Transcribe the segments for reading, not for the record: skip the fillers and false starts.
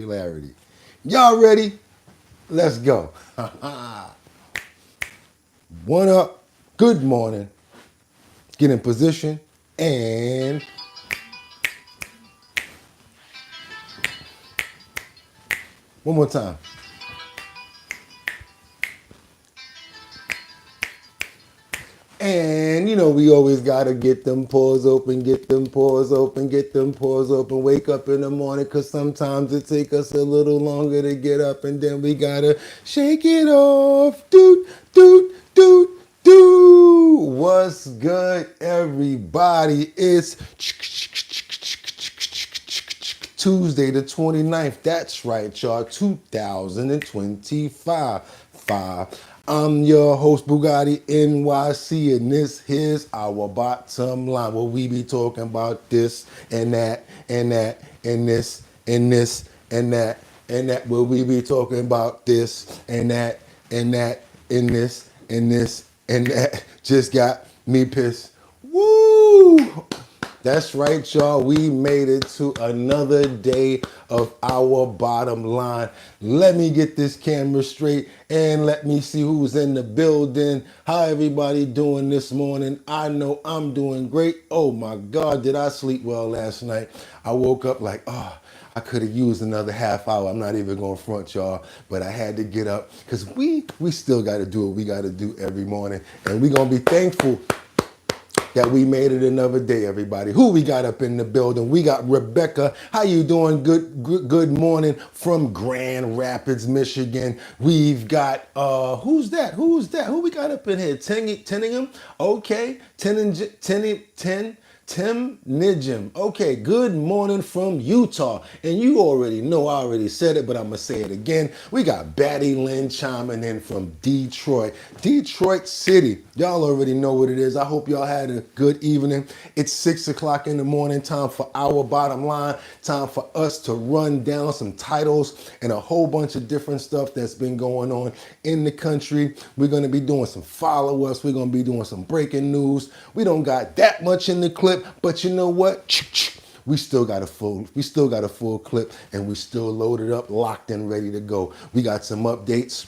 Popularity. Y'all ready? Let's go. One up. Good morning. Get in position and one more time. And you know we always gotta get them pores open, get them pores open, get them pores open. Wake up in the morning, cause sometimes it take us a little longer to get up, and then we gotta shake it off. Doot, doot, doot, doot. What's good, everybody? It's Tuesday the 29th. That's right, y'all. 2025. I'm your host, Bugatti NYC, and this is our bottom line, where we be talking about this and that and that and this and this and that and that, where we be talking about this and that and that and this and this and that. Just got me pissed. Woo! That's right, y'all. We made it to another day of our bottom line. Let me get this camera straight and let me see who's in the building. How everybody doing this morning? I know I'm doing great. Oh my God, did I sleep well last night? I woke up like, I could have used another half hour. I'm not even going to front y'all, but I had to get up because we still got to do what we got to do every morning. And we're going to be thankful that we made it another day, everybody. Who we got up in the building? We got Rebecca. How you doing? Good morning from Grand Rapids, Michigan. We've got, who's that? Who we got up in here? Tinningham? Okay. Tim Nijim. Okay, good morning from Utah. And you already know, I already said it, but I'm going to say it again. We got Batty Lynn chiming in from Detroit. Detroit City. Y'all already know what it is. I hope y'all had a good evening. It's 6 o'clock in the morning, time for our bottom line, time for us to run down some titles and a whole bunch of different stuff that's been going on in the country. We're going to be doing some follow-ups. We're going to be doing some breaking news. We don't got that much in the clip, but you know what? We still got a full clip, and we still loaded up, locked and ready to go. We got some updates.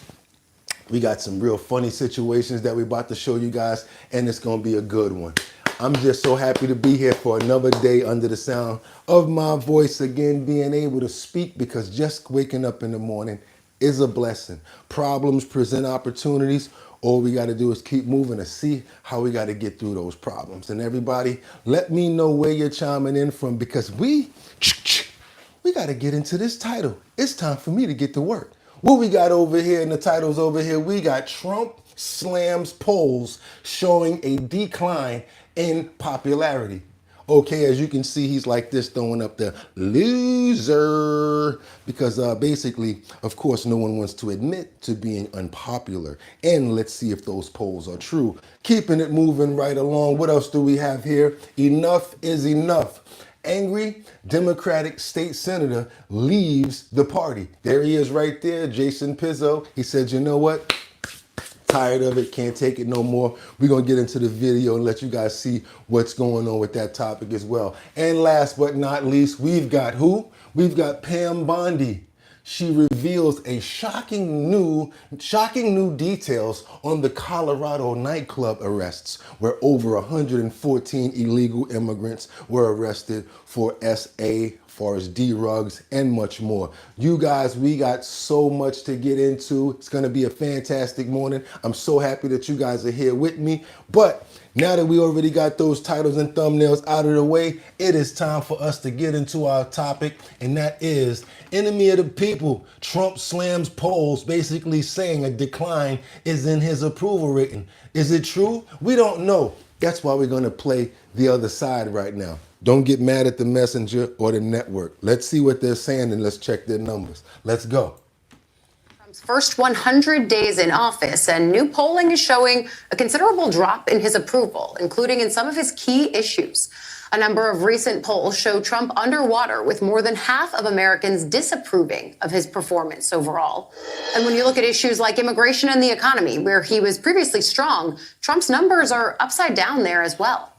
We got some real funny situations that we're about to show you guys, and it's going to be a good one. I'm just so happy to be here for another day under the sound of my voice again, being able to speak, because just waking up in the morning is a blessing. Problems present opportunities. All we got to do is keep moving to see how we got to get through those problems. And everybody, let me know where you're chiming in from, because we got to get into this title. It's time for me to get to work. What we got over here in the titles over here, we got Trump slams polls showing a decline in popularity. Okay, as you can see, he's like this, throwing up the loser, because basically, of course, no one wants to admit to being unpopular. And let's see if those polls are true. Keeping it moving right along. What else do we have here? Enough is enough. Angry Democratic state senator leaves the party. There he is right there, Jason Pizzo. He said, you know what? Tired of it, can't take it no more. We're going to get into the video and let you guys see what's going on with that topic as well. And last but not least, we've got who? We've got Pam Bondi. She reveals a shocking new details on the Colorado nightclub arrests, where over 114 illegal immigrants were arrested for SA, far as drugs, and much more. You guys, we got so much to get into. It's going to be a fantastic morning. I'm so happy that you guys are here with me. But now that we already got those titles and thumbnails out of the way, it is time for us to get into our topic, and that is enemy of the people. Trump slams polls, basically saying a decline is in his approval rating. Is it true? We don't know. That's why we're going to play the other side right now. Don't get mad at the messenger or the network. Let's see what they're saying and let's check their numbers. Let's go. Trump's first 100 days in office, and new polling is showing a considerable drop in his approval, including in some of his key issues. A number of recent polls show Trump underwater, with more than half of Americans disapproving of his performance overall. And when you look at issues like immigration and the economy, where he was previously strong, Trump's numbers are upside down there as well.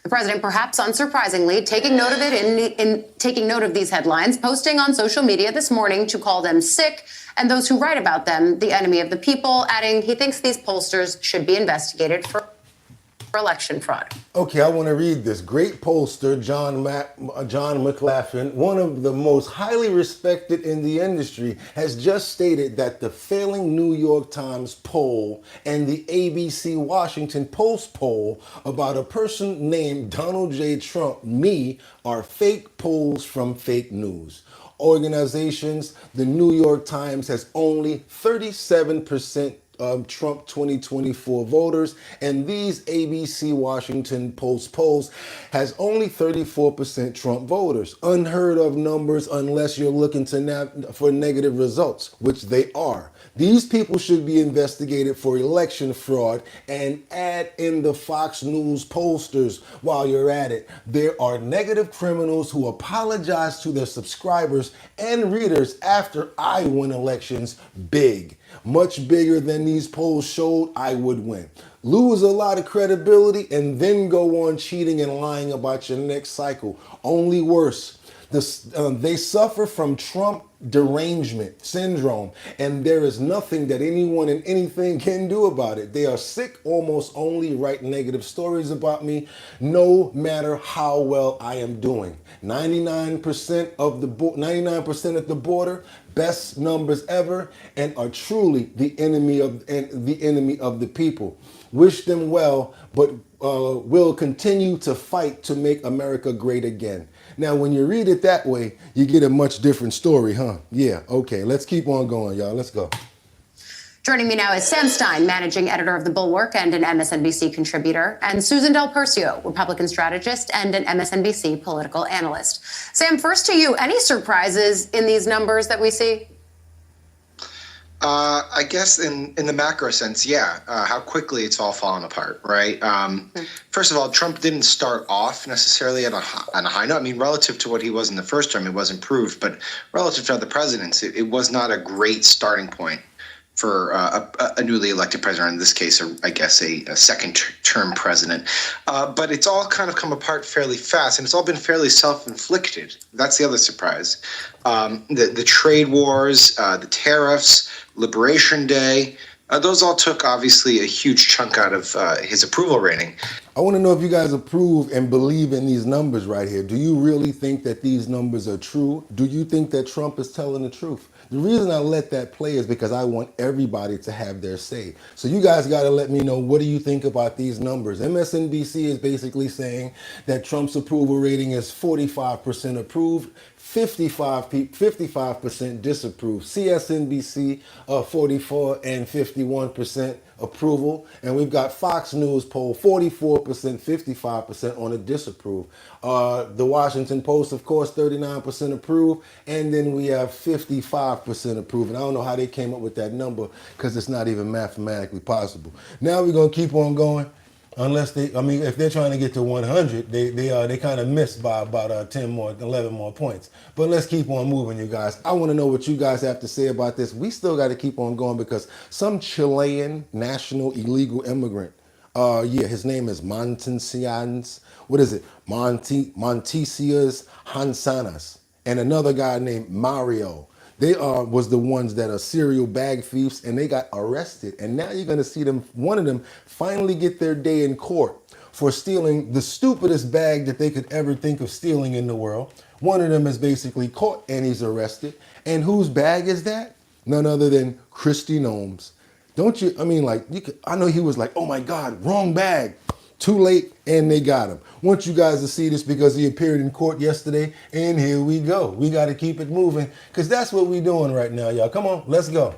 The president, perhaps unsurprisingly, taking note of it in taking note of these headlines, posting on social media this morning to call them sick and those who write about them the enemy of the people, adding he thinks these pollsters should be investigated for election fraud. Okay, I want to read this. Great pollster, John McLaughlin, one of the most highly respected in the industry, has just stated that the failing New York Times poll and the ABC Washington Post poll about a person named Donald J. Trump, me, are fake polls from fake news. Organizations, the New York Times has only 37% Trump 2024 voters, and these ABC Washington Post polls has only 34% Trump voters. Unheard of numbers unless you're looking for negative results, which they are. These people should be investigated for election fraud, and add in the Fox News pollsters while you're at it. There are negative criminals who apologize to their subscribers and readers after I win elections big. Much bigger than these polls showed I would win. Lose a lot of credibility and then go on cheating and lying about your next cycle. Only worse. They suffer from Trump derangement syndrome, and there is nothing that anyone and anything can do about it. They are sick almost only write negative stories about me, no matter how well I am doing. 99% at the border, best numbers ever, and are truly the enemy of the people. Wish them well, but will continue to fight to make America great again. Now, when you read it that way, you get a much different story, huh? Yeah, okay, let's keep on going, y'all. Let's go. Joining me now is Sam Stein, managing editor of The Bulwark and an MSNBC contributor, and Susan Del Percio, Republican strategist and an MSNBC political analyst. Sam, first to you, any surprises in these numbers that we see? I guess in the macro sense, yeah, how quickly it's all fallen apart, right? First of all, Trump didn't start off necessarily on a high note. I mean, relative to what he was in the first term, it was improved, but relative to other presidents, it was not a great starting point for a newly elected president, in this case, I guess a second-term president. But it's all kind of come apart fairly fast, and it's all been fairly self-inflicted. That's the other surprise. The trade wars, the tariffs, Liberation Day, those all took, obviously, a huge chunk out of his approval rating. I want to know if you guys approve and believe in these numbers right here. Do you really think that these numbers are true? Do you think that Trump is telling the truth? The reason I let that play is because I want everybody to have their say. So you guys got to let me know, what do you think about these numbers? MSNBC is basically saying that Trump's approval rating is 45% approved, 55% disapprove. CSNBC 44 and 51% approval, and we've got Fox News poll 44%, 55% on a disapprove. The Washington Post, of course, 39% approve, and then we have 55% approve. And I don't know how they came up with that number because it's not even mathematically possible. Now we're gonna keep on going. Unless if they're trying to get to 100, they kind of missed by about 11 more points. But let's keep on moving, you guys. I want to know what you guys have to say about this. We still got to keep on going because some Chilean national illegal immigrant, his name is Montesinos, Montesinos Hansanas, and another guy named Mario. They was the ones that are serial bag thieves, and they got arrested. And now you're going to see one of them finally get their day in court for stealing the stupidest bag that they could ever think of stealing in the world. One of them is basically caught and he's arrested. And whose bag is that? None other than Kristi Noem's. Don't you, I know he was like, oh my God, wrong bag. Too late, and they got him. Want you guys to see this because he appeared in court yesterday, and here we go. We got to keep it moving because that's what we're doing right now, y'all. Come on, let's go.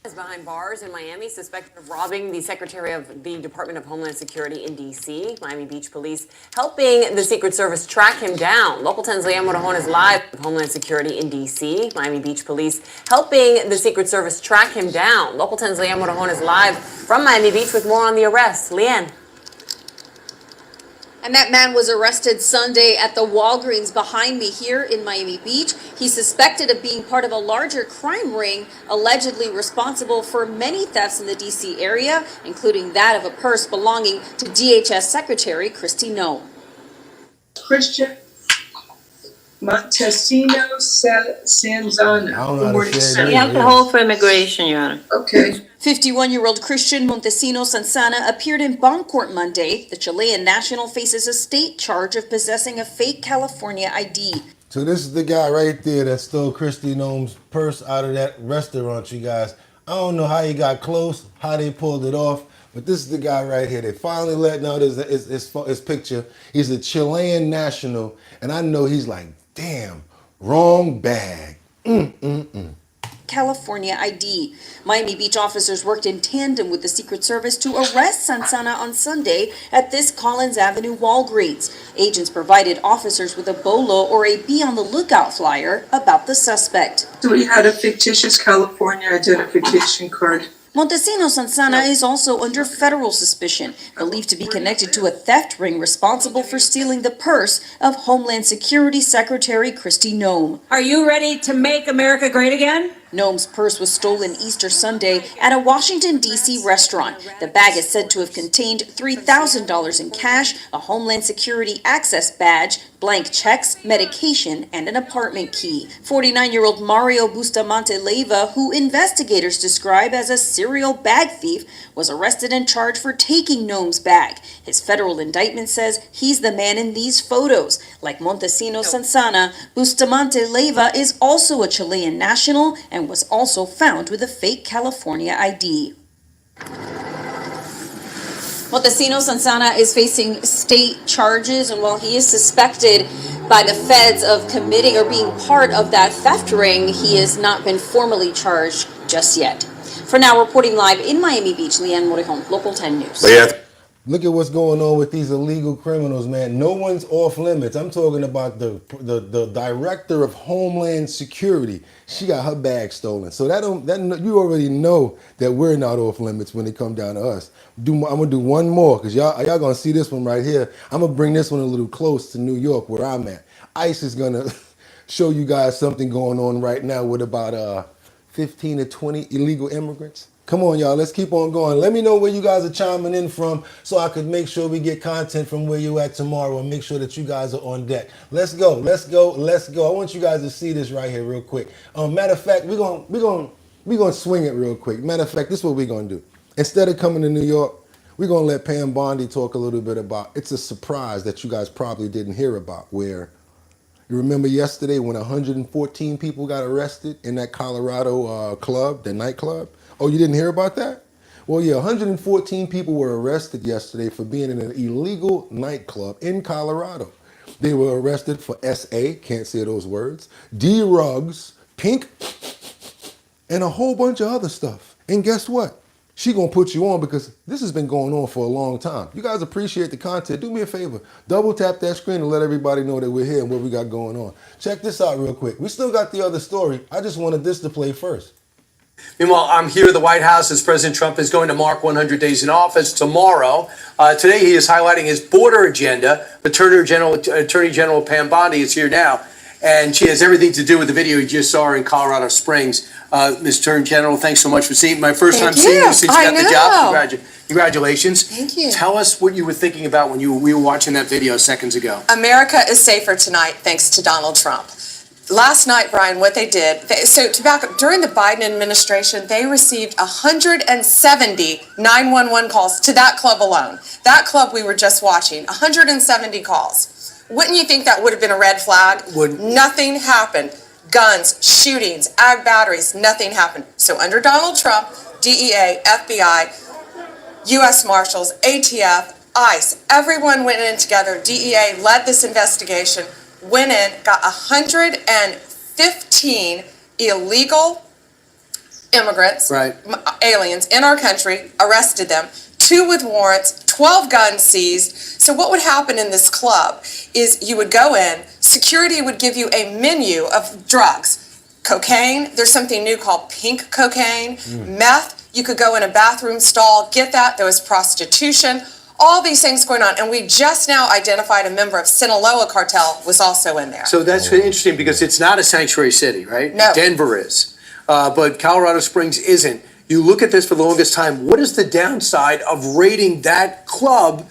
Is behind bars in Miami, suspected of robbing the Secretary of the Department of Homeland Security in D.C. Miami Beach police helping the Secret Service track him down. Local 10's Leanne Motorhone is live with Homeland Security in D.C. Miami Beach police helping the Secret Service track him down. Local 10's Leanne Motorhone is live from Miami Beach with more on the arrest. Leanne. And that man was arrested Sunday at the Walgreens behind me here in Miami Beach. He's suspected of being part of a larger crime ring, allegedly responsible for many thefts in the D.C. area, including that of a purse belonging to DHS Secretary Kristi Noem. Christian Montesino Sanzana. I don't know how to say it. You have to hold for immigration, Your Honor. Okay. 51-year-old Christian Montesino Sanzana appeared in bond court Monday. The Chilean national faces a state charge of possessing a fake California ID. So this is the guy right there that stole Kristi Noem's purse out of that restaurant, you guys. I don't know how he got close, how they pulled it off, but this is the guy right here. They finally letting out his picture. He's a Chilean national, and I know he's like, damn, wrong bag. California ID. Miami Beach officers worked in tandem with the Secret Service to arrest Sanzana on Sunday at this Collins Avenue Walgreens. Agents provided officers with a BOLO or a be on the lookout flyer about the suspect. So he had a fictitious California identification card. Montesino Sanzana is also under federal suspicion, believed to be connected to a theft ring responsible for stealing the purse of Homeland Security Secretary Kristi Noem. Are you ready to make America great again? Noem's purse was stolen Easter Sunday at a Washington, D.C. restaurant. The bag is said to have contained $3,000 in cash, a Homeland Security access badge, blank checks, medication, and an apartment key. 49-year-old Mario Bustamante Leiva, who investigators describe as a serial bag thief, was arrested and charged for taking Noem's bag. His federal indictment says he's the man in these photos. Like Montesino Sanzana, Bustamante Leiva is also a Chilean national and was also found with a fake California ID. Montesino Sanzana is facing state charges, and while he is suspected by the feds of committing or being part of that theft ring, he has not been formally charged just yet. For now, reporting live in Miami Beach, Leanne Morejon, Local 10 News. Look at what's going on with these illegal criminals, man. No one's off limits. I'm talking about the director of Homeland Security. She got her bag stolen. So you already know that we're not off limits when it comes down to us. I'm gonna do one more because y'all gonna see this one right here. I'm gonna bring this one a little close to New York where I'm at. ICE is gonna show you guys something going on right now with about 15 to 20 illegal immigrants. Come on, y'all. Let's keep on going. Let me know where you guys are chiming in from so I could make sure we get content from where you at tomorrow and make sure that you guys are on deck. Let's go. Let's go. Let's go. I want you guys to see this right here real quick. Matter of fact, we're gonna swing it real quick. Matter of fact, this is what we're gonna do. Instead of coming to New York, we're gonna let Pam Bondi talk a little bit about. It's a surprise that you guys probably didn't hear about. Where you remember yesterday when 114 people got arrested in that Colorado club, the nightclub. Oh, you didn't hear about that? Well, yeah, 114 people were arrested yesterday for being in an illegal nightclub in Colorado. They were arrested for SA, can't say those words, D-Rugs, Pink, and a whole bunch of other stuff. And guess what? She gonna put you on because this has been going on for a long time. You guys appreciate the content. Do me a favor. Double tap that screen and let everybody know that we're here and what we got going on. Check this out real quick. We still got the other story. I just wanted this to play first. Meanwhile, I'm here at the White House as President Trump is going to mark 100 days in office tomorrow. Today, he is highlighting his border agenda. Attorney General Pam Bondi is here now, and she has everything to do with the video you just saw in Colorado Springs. Ms. Attorney General, thanks so much for seeing my first time seeing you since you got the job. Congratulations. Thank you. Tell us what you were thinking about when we were watching that video seconds ago. America is safer tonight thanks to Donald Trump. Last night, Brian, what they did, during the Biden administration, they received 170 911 calls to that club alone. That club we were just watching, 170 calls. Wouldn't you think that would have been a red flag? Nothing happened. Guns, shootings, ag batteries, nothing happened. So under Donald Trump, DEA, FBI, U.S. Marshals, ATF, ICE, everyone went in together. DEA led this investigation. Went in, got 115 illegal immigrants, aliens in our country, arrested them, 2 with warrants, 12 guns seized. So what would happen in this club is you would go in, security would give you a menu of drugs, cocaine, there's something new called pink cocaine, meth, you could go in a bathroom stall, get that, there was prostitution, all these things going on. And we just now identified a member of Sinaloa cartel was also in there. So that's interesting because it's not a sanctuary city, right? No. Denver is, but Colorado Springs isn't. You look at this for the longest time. What is the downside of raiding that club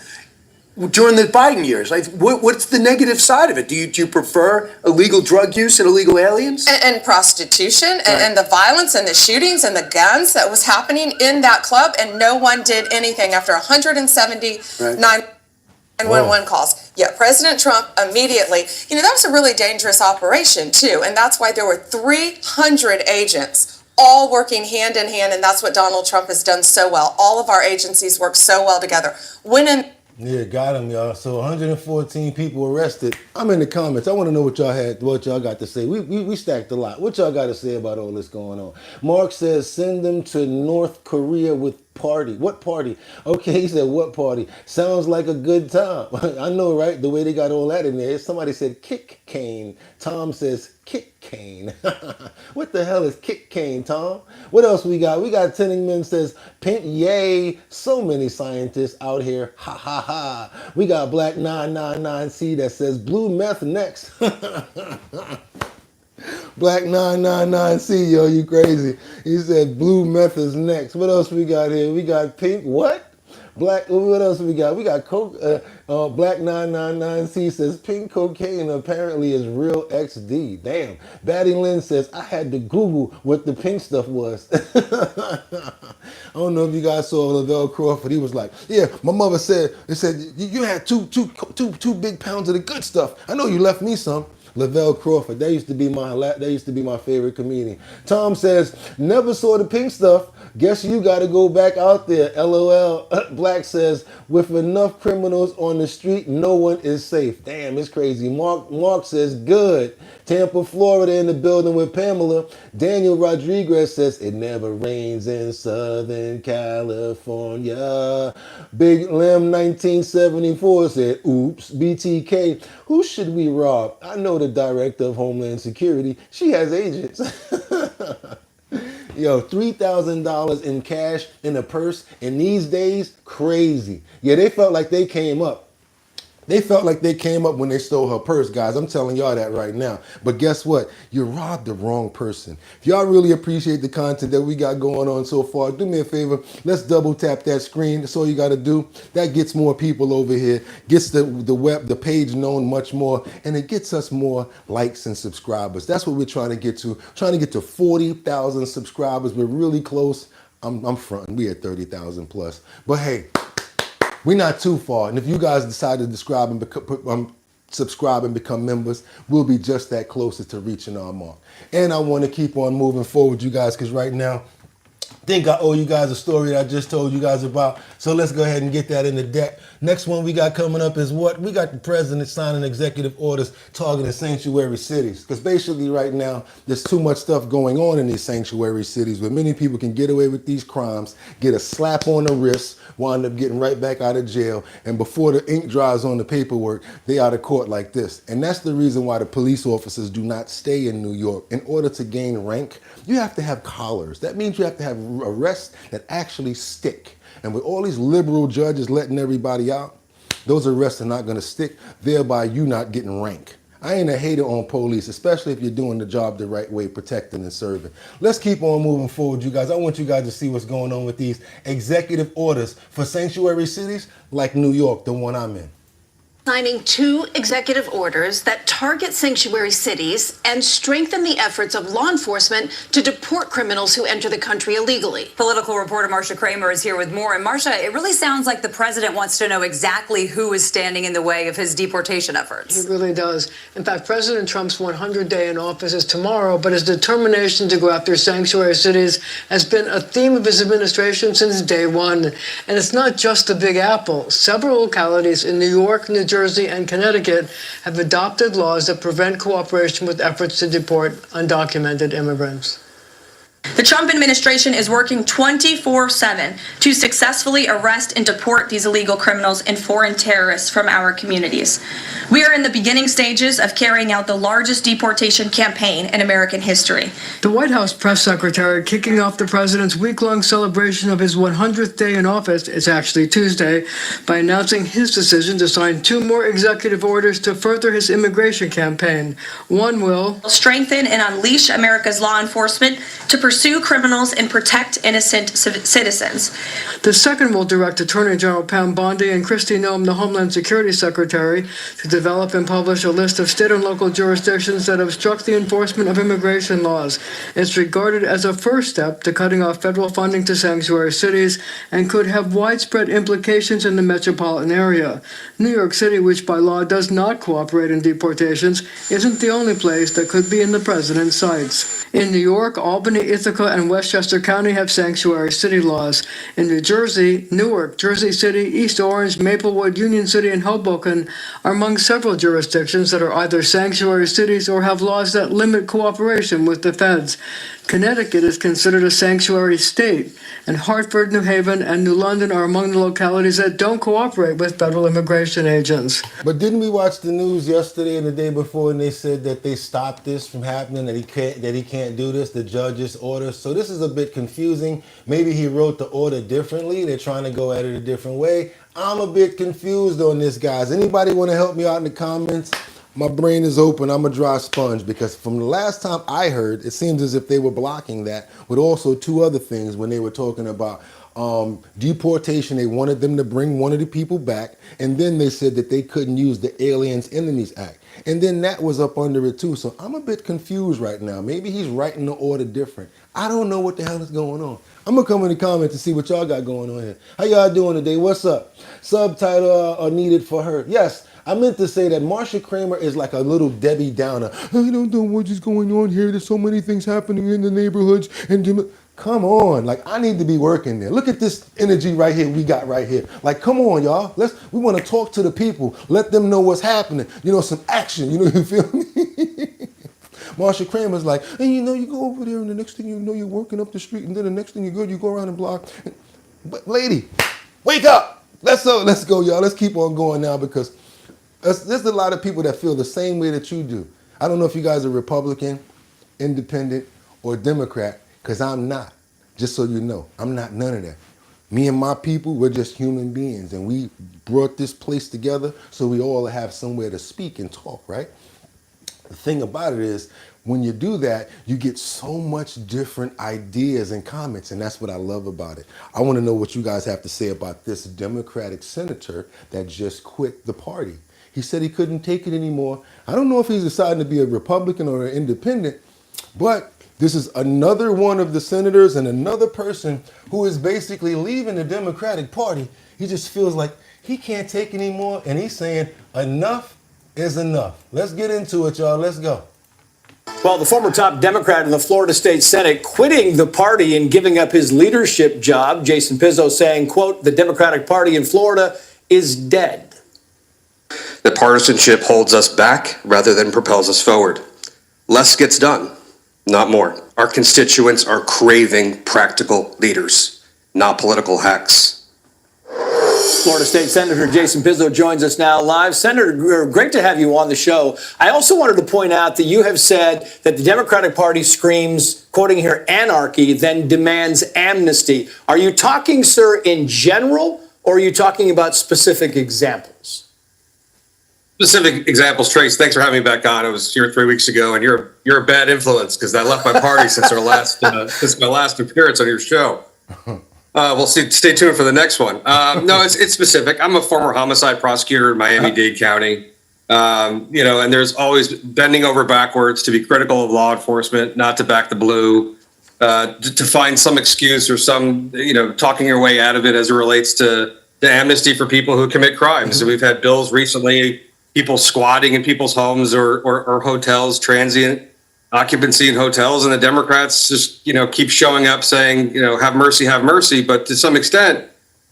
during the Biden years? Like, what's the negative side of it? Do you prefer illegal drug use and illegal aliens? And prostitution and the violence and the shootings and the guns that was happening in that club, and no one did anything after 179 911 calls. Yeah, President Trump immediately, that was a really dangerous operation too, and that's why there were 300 agents all working hand in hand, and that's what Donald Trump has done so well. All of our agencies work so well together. Yeah, got him, y'all. So 114 people arrested. I'm in the comments. I want to know what y'all got to say. We stacked a lot. What y'all got to say about all this going on? Mark says send them to North Korea with party. What party? Okay, he said what party? Sounds like a good time. I know, right? The way they got all that in there. Somebody said kick cane. Tom says kick cane. What the hell is kick cane, Tom? What else we got? We got Tenningman says pink yay. So many scientists out here. Ha ha ha. We got Black 999C that says blue meth next. Black 999C, yo, you crazy. He said blue meth is next. What else we got here? We got pink, what? Black, what else we got? We got coke. Black 999C says pink cocaine apparently is real XD. Damn. Batty Lynn says I had to Google what the pink stuff was. I don't know if you guys saw Lavelle Crawford. He was like, yeah, my mother said, you had two big pounds of the good stuff. I know you left me some. Lavelle Crawford, that used to be my favorite comedian. Tom says, never saw the pink stuff. Guess you got to go back out there. LOL. Black says, with enough criminals on the street, no one is safe. Damn, it's crazy. Mark says, good. Tampa, Florida in the building with Pamela. Daniel Rodriguez says, it never rains in Southern California. Big Lim 1974 said, oops. BTK, who should we rob? I know the director of Homeland Security. She has agents. Yo, $3,000 in cash in a purse in these days, crazy. Yeah, they felt like they came up. They felt like they came up when they stole her purse, guys. I'm telling y'all that right now. But guess what? You robbed the wrong person. If y'all really appreciate the content that we got going on so far, do me a favor. Let's double tap that screen. That's all you got to do. That gets more people over here, gets the page known much more, and it gets us more likes and subscribers. That's what we're trying to get to. Trying to get to 40,000 subscribers. We're really close. I'm fronting. We at 30,000 plus. But hey, we're not too far, and if you guys decide to subscribe and become members, we'll be just that closer to reaching our mark. And I want to keep on moving forward, you guys, because right now, I think I owe you guys a story that I just told you guys about. So let's go ahead and get that in the deck. Next one we got coming up is what? We got the president signing executive orders targeting sanctuary cities. Because basically right now, there's too much stuff going on in these sanctuary cities where many people can get away with these crimes, get a slap on the wrist, wind up getting right back out of jail. And before the ink dries on the paperwork, they out of court like this. And that's the reason why the police officers do not stay in New York. In order to gain rank, you have to have collars. That means you have to have arrests that actually stick. And with all these liberal judges letting everybody out, those arrests are not going to stick, thereby you not getting rank. I ain't a hater on police, especially if you're doing the job the right way, protecting and serving. Let's keep on moving forward, you guys. I want you guys to see what's going on with these executive orders for sanctuary cities like New York, the one I'm in. Signing 2 executive orders that target sanctuary cities and strengthen the efforts of law enforcement to deport criminals who enter the country illegally. Political reporter Marcia Kramer is here with more. And Marcia, it really sounds like the president wants to know exactly who is standing in the way of his deportation efforts. He really does. In fact, President Trump's 100th day in office is tomorrow, but his determination to go after sanctuary cities has been a theme of his administration since day one. And it's not just the Big Apple. Several localities in New York, New Jersey, and Connecticut have adopted laws that prevent cooperation with efforts to deport undocumented immigrants. The Trump administration is working 24/7 to successfully arrest and deport these illegal criminals and foreign terrorists from our communities. We are in the beginning stages of carrying out the largest deportation campaign in American history. The White House press secretary kicking off the president's week-long celebration of his 100th day in office, it's actually Tuesday, by announcing his decision to sign 2 more executive orders to further his immigration campaign. One will strengthen and unleash America's law enforcement to pursue criminals and protect innocent citizens. The second will direct Attorney General Pam Bondi and Kristi Noem, the Homeland Security Secretary, to develop and publish a list of state and local jurisdictions that obstruct the enforcement of immigration laws. It's regarded as a first step to cutting off federal funding to sanctuary cities and could have widespread implications in the metropolitan area. New York City, which by law does not cooperate in deportations, isn't the only place that could be in the president's sights. In New York, Albany, Ithaca, and Westchester County have sanctuary city laws. In New Jersey, Newark, Jersey City, East Orange, Maplewood, Union City, and Hoboken are among several jurisdictions that are either sanctuary cities or have laws that limit cooperation with the feds. Connecticut is considered a sanctuary state, and Hartford, New Haven, and New London are among the localities that don't cooperate with federal immigration agents. But didn't we watch the news yesterday and the day before, and they said that they stopped this from happening, that he can't do this, the judge's order? So this is a bit confusing. Maybe he wrote the order differently. They're trying to go at it a different way. I'm a bit confused on this, guys. Anybody want to help me out in the comments? My brain is open. I'm a dry sponge, because from the last time I heard, it seems as if they were blocking that with also 2 other things when they were talking about deportation. They wanted them to bring one of the people back, and then they said that they couldn't use the Aliens Enemies Act, and then that was up under it too. So I'm a bit confused right now. Maybe he's writing the order different. I don't know what the hell is going on. I'm gonna come in the comments to see what y'all got going on here. How y'all doing today? What's up? Subtitle are needed for her. Yes, I meant to say that Marsha Kramer is like a little Debbie Downer. I don't know what is going on here. There's so many things happening in the neighborhoods. And come on, like, I need to be working there. Look at this energy right here we got right here. Like, come on, y'all. We want to talk to the people. Let them know what's happening. You know, some action. You know, you feel me? Marsha Kramer's like, hey, you know, you go over there and the next thing you know, you're working up the street, and then the next thing you go around and block. But lady, wake up. Let's go, y'all. Let's keep on going now, because there's a lot of people that feel the same way that you do. I don't know if you guys are Republican, Independent, or Democrat, because I'm not. Just so you know, I'm not none of that. Me and my people, we're just human beings, and we brought this place together so we all have somewhere to speak and talk, right? The thing about it is, when you do that, you get so much different ideas and comments, and that's what I love about it. I want to know what you guys have to say about this Democratic senator that just quit the party. He said he couldn't take it anymore. I don't know if he's deciding to be a Republican or an independent, but this is another one of the senators and another person who is basically leaving the Democratic Party. He just feels like he can't take it anymore, and he's saying enough is enough. Let's get into it, y'all. Let's go. Well, the former top Democrat in the Florida State Senate quitting the party and giving up his leadership job. Jason Pizzo saying, quote, the Democratic Party in Florida is dead. That partisanship holds us back rather than propels us forward. Less gets done, not more. Our constituents are craving practical leaders, not political hacks. Florida State Senator Jason Pizzo joins us now live. Senator, great to have you on the show. I also wanted to point out that you have said that the Democratic Party screams, quoting here, anarchy, then demands amnesty. Are you talking, sir, in general, or are you talking about specific examples? Specific examples, Trace. Thanks for having me back on. I was here 3 weeks ago, and you're a bad influence because I left my party since my last appearance on your show. We'll see. Stay tuned for the next one. No, it's specific. I'm a former homicide prosecutor in Miami-Dade County. And there's always bending over backwards to be critical of law enforcement, not to back the blue, to find some excuse or some, talking your way out of it as it relates to the amnesty for people who commit crimes. And we've had bills recently, people squatting in people's homes or hotels, transient occupancy in hotels, and the Democrats just, keep showing up saying, have mercy, but to some extent,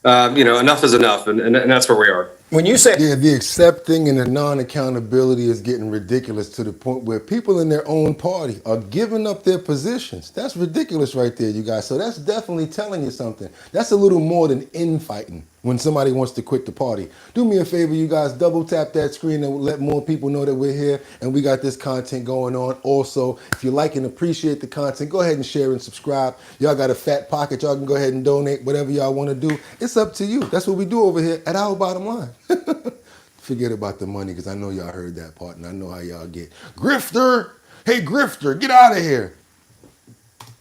enough is enough, and that's where we are. When you say the accepting and the non-accountability is getting ridiculous to the point where people in their own party are giving up their positions. That's ridiculous right there, you guys. So that's definitely telling you something. That's a little more than infighting when somebody wants to quit the party. Do me a favor, you guys, double tap that screen and let more people know that we're here and we got this content going on. Also, if you like and appreciate the content, go ahead and share and subscribe. Y'all got a fat pocket, y'all can go ahead and donate whatever y'all want to do. It's up to you. That's what we do over here at Our Bottom Line. Forget about the money, because I know y'all heard that part and I know how y'all get. Grifter! Hey, Grifter, get out of here.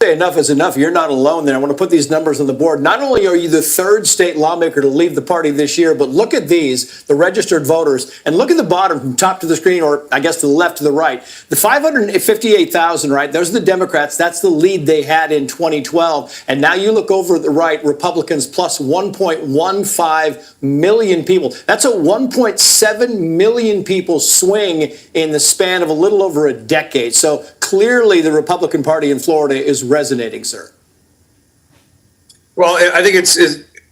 Enough is enough. You're not alone there. I want to put these numbers on the board. Not only are you the third state lawmaker to leave the party this year, but look at these, the registered voters, and look at the bottom from top to the screen, or I guess to the left to the right. The 558,000, right? Those are the Democrats. That's the lead they had in 2012. And now you look over at the right, Republicans plus 1.15 million people. That's a 1.7 million people swing in the span of a little over a decade. So clearly the Republican Party in Florida is resonating, sir. Well, I think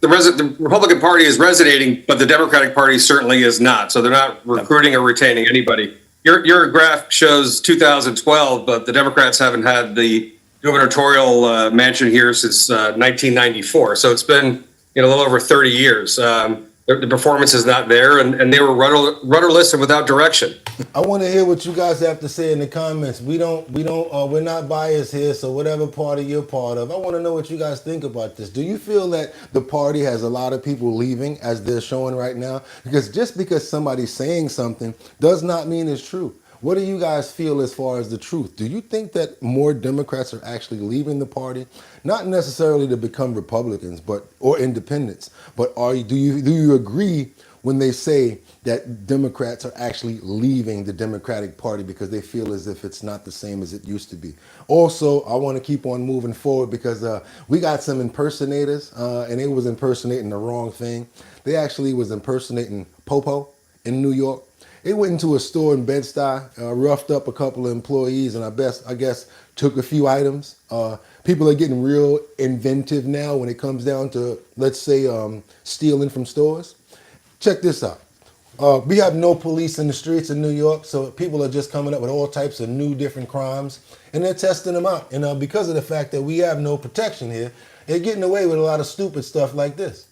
the Republican Party is resonating, but the Democratic Party certainly is not. So they're not recruiting or retaining anybody. Your graph shows 2012, but the Democrats haven't had the gubernatorial mansion here since 1994. So it's been a little over 30 years. The performance is not there, and they were rudderless and without direction. I want to hear what you guys have to say in the comments. We're not biased here, so whatever party you're part of, I want to know what you guys think about this. Do you feel that the party has a lot of people leaving, as they're showing right now? Because just because somebody's saying something does not mean it's true. What do you guys feel as far as the truth? Do you think that more Democrats are actually leaving the party? Not necessarily to become Republicans or independents, but do you agree when they say that Democrats are actually leaving the Democratic Party because they feel as if it's not the same as it used to be? Also, I want to keep on moving forward because we got some impersonators and they was impersonating the wrong thing. They actually was impersonating Popo in New York. They went into a store in Bed-Stuy, roughed up a couple of employees, and I guess took a few items. People are getting real inventive now when it comes down to, let's say, stealing from stores. Check this out. We have no police in the streets in New York, so people are just coming up with all types of new different crimes, and they're testing them out. And because of the fact that we have no protection here, they're getting away with a lot of stupid stuff like this.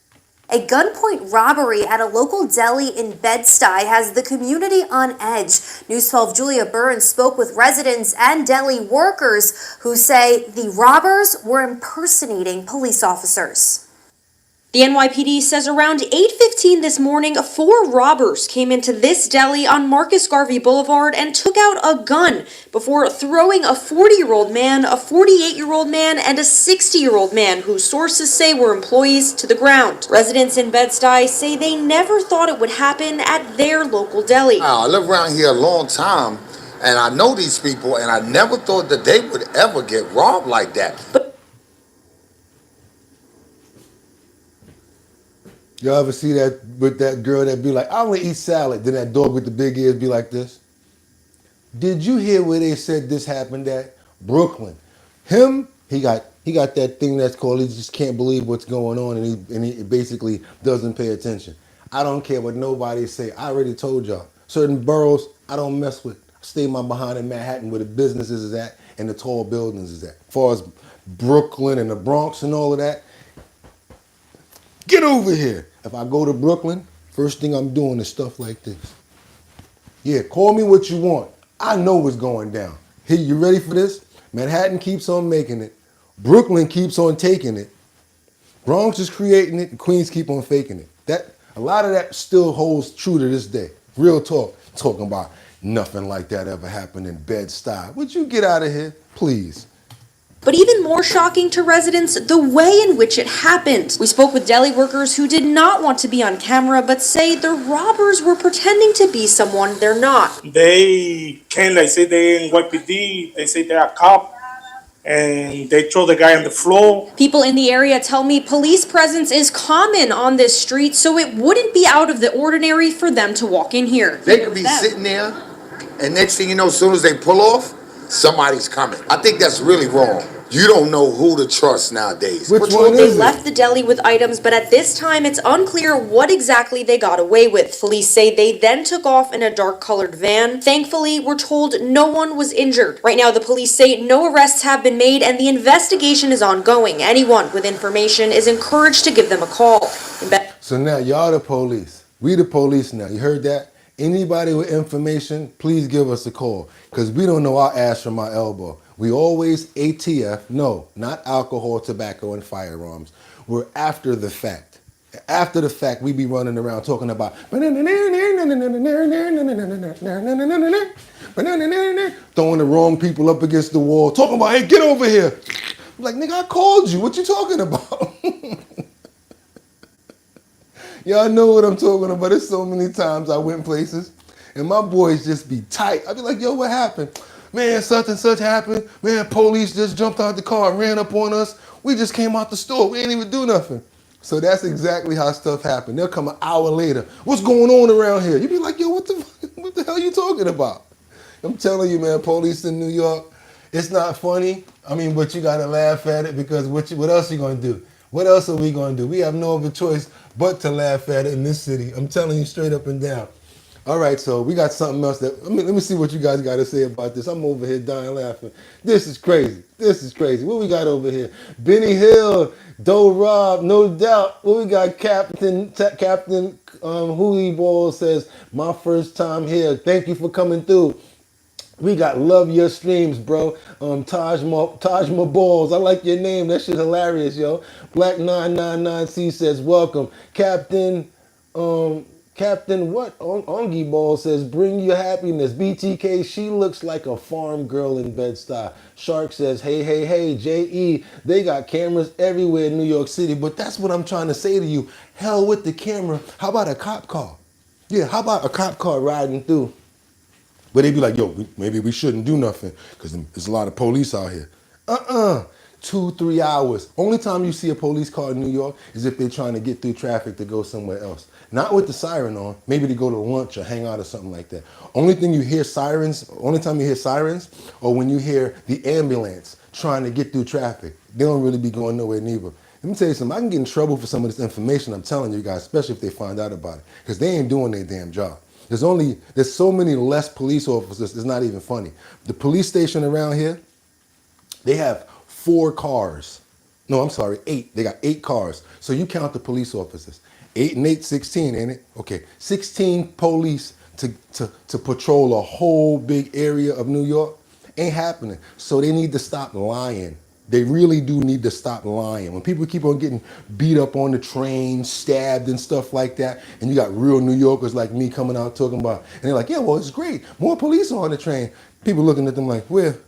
A gunpoint robbery at a local deli in Bed-Stuy has the community on edge. News 12 Julia Burns spoke with residents and deli workers who say the robbers were impersonating police officers. The NYPD says around 8:15 this morning, 4 robbers came into this deli on Marcus Garvey Boulevard and took out a gun before throwing a 40-year-old man, a 48-year-old man, and a 60-year-old man who sources say were employees to the ground. Residents in Bed-Stuy say they never thought it would happen at their local deli. I live around here a long time, and I know these people, and I never thought that they would ever get robbed like that. Y'all ever see that with that girl that be like, I only eat salad, then that dog with the big ears be like this? Did you hear where they said this happened at? Brooklyn. He got that thing that's called, he just can't believe what's going on, and he basically doesn't pay attention. I don't care what nobody say. I already told y'all. Certain boroughs I don't mess with. I stay my behind in Manhattan where the businesses is at and the tall buildings is at. As far as Brooklyn and the Bronx and all of that, get over here. If I go to Brooklyn, first thing I'm doing is stuff like this. Yeah, call me what you want. I know what's going down. Hey, you ready for this? Manhattan keeps on making it. Brooklyn keeps on taking it. Bronx is creating it, and Queens keep on faking it. A lot of that still holds true to this day. Real talk. Talking about nothing like that ever happened in Bed-Stuy. Would you get out of here, please? But even more shocking to residents, the way in which it happened. We spoke with deli workers who did not want to be on camera, but say the robbers were pretending to be someone they're not. They came, they say they're in YPD, they say they're a cop, and they throw the guy on the floor. People in the area tell me police presence is common on this street, so it wouldn't be out of the ordinary for them to walk in here. They could be sitting there, and next thing you know, as soon as they pull off, somebody's coming. I think that's really wrong. You don't know who to trust nowadays. Which We're one told they is it? left the deli with items, but at this time it's unclear what exactly they got away with. Police say they then took off in a dark-colored van. Thankfully, we're told no one was injured. Right now, the police say no arrests have been made and the investigation is ongoing. Anyone with information is encouraged to give them a call. So now y'all the police. We the police now. You heard that? Anybody with information, please give us a call. Because we don't know our ass from our elbow. We always ATF. No, not alcohol, tobacco, and firearms. We're after the fact. After the fact, we be running around talking about throwing the wrong people up against the wall, talking about, hey, get over here. I'm like, nigga, I called you. What you talking about? Y'all know what I'm talking about. There's so many times I went places and my boys just be tight. I'd be like, yo, what happened? Man, such and such happened. Man, police just jumped out the car and ran up on us. We just came out the store. We ain't even do nothing. So that's exactly how stuff happened. They'll come an hour later. What's going on around here? You be like, yo, what the hell are you talking about? I'm telling you, man, police in New York, it's not funny. I mean, but you got to laugh at it because what else are you going to do? What else are we going to do? We have no other choice but to laugh at it in this city. I'm telling you straight up and down. All right, so we got something else that, let me see what you guys got to say about this. I'm over here dying laughing. This is crazy. This is crazy. What we got over here? Benny Hill, Doe Rob, no doubt. What we got? Captain Hoolie Ball says, my first time here. Thank you for coming through. We got love your streams, bro. Taj Balls. I like your name. That shit hilarious, yo. Black 999C says, welcome. Captain what? Ongi Ball says, bring your happiness. BTK, she looks like a farm girl in Bed-Stuy. Shark says, hey, J.E., they got cameras everywhere in New York City. But that's what I'm trying to say to you. Hell with the camera. How about a cop car? Yeah, how about a cop car riding through? But they be like, yo, maybe we shouldn't do nothing because there's a lot of police out here. 2-3 hours. Only time you see a police car in New York is if they're trying to get through traffic to go somewhere else. Not with the siren on. Maybe to go to lunch or hang out or something like that. Only time you hear sirens or when you hear the ambulance trying to get through traffic. They don't really be going nowhere neither. Let me tell you something. I can get in trouble for some of this information I'm telling you guys, especially if they find out about it, because they ain't doing their damn job. There's so many less police officers, it's not even funny. The police station around here, they have 4 cars. No, I'm sorry, 8. They got 8 cars. So you count the police officers. 8 and 8, 16, ain't it? Okay, 16 police to patrol a whole big area of New York. Ain't happening. So they need to stop lying. They really do need to stop lying. When people keep on getting beat up on the train, stabbed and stuff like that, and you got real New Yorkers like me coming out talking about, and they're like, yeah, well, it's great. More police are on the train. People looking at them like, where?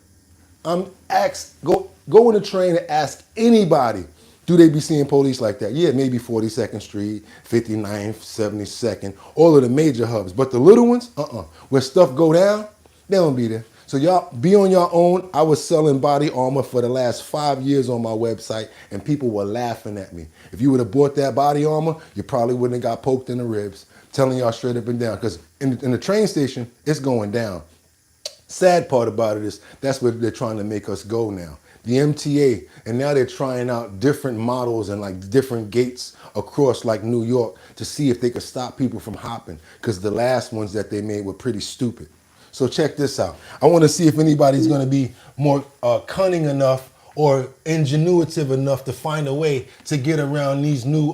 Go on the train and ask anybody, do they be seeing police like that? Yeah, maybe 42nd Street, 59th, 72nd, all of the major hubs. But the little ones, where stuff go down, they don't be there. So y'all be on your own. I was selling body armor for the last 5 years on my website, and people were laughing at me. If you would have bought that body armor, you probably wouldn't have got poked in the ribs. I'm telling y'all straight up and down, because in the train station, it's going down. Sad part about it is that's where they're trying to make us go now. The MTA, and now they're trying out different models and like different gates across like New York to see if they could stop people from hopping, because the last ones that they made were pretty stupid. So check this out. I want to see if anybody's going to be more cunning enough or ingenuitive enough to find a way to get around these new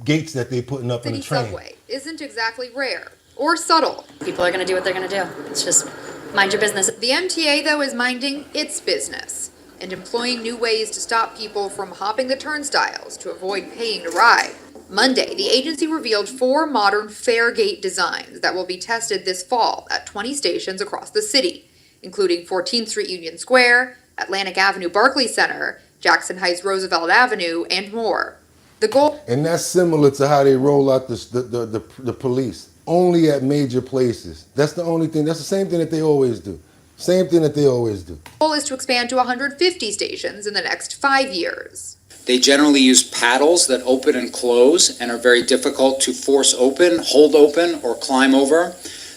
gates that they're putting up in the train. Subway isn't exactly rare or subtle. People are going to do what they're going to do. It's just mind your business. The MTA, though, is minding its business and employing new ways to stop people from hopping the turnstiles to avoid paying to ride. Monday, the agency revealed 4 modern fare gate designs that will be tested this fall at 20 stations across the city, including 14th Street Union Square, Atlantic Avenue Barclays Center, Jackson Heights Roosevelt Avenue, and more. The goal... And that's similar to how they roll out the police, only at major places. That's the only thing. That's the same thing that they always do. Same thing that they always do. The goal is to expand to 150 stations in the next 5 years. They generally use paddles that open and close and are very difficult to force open, hold open, or climb over.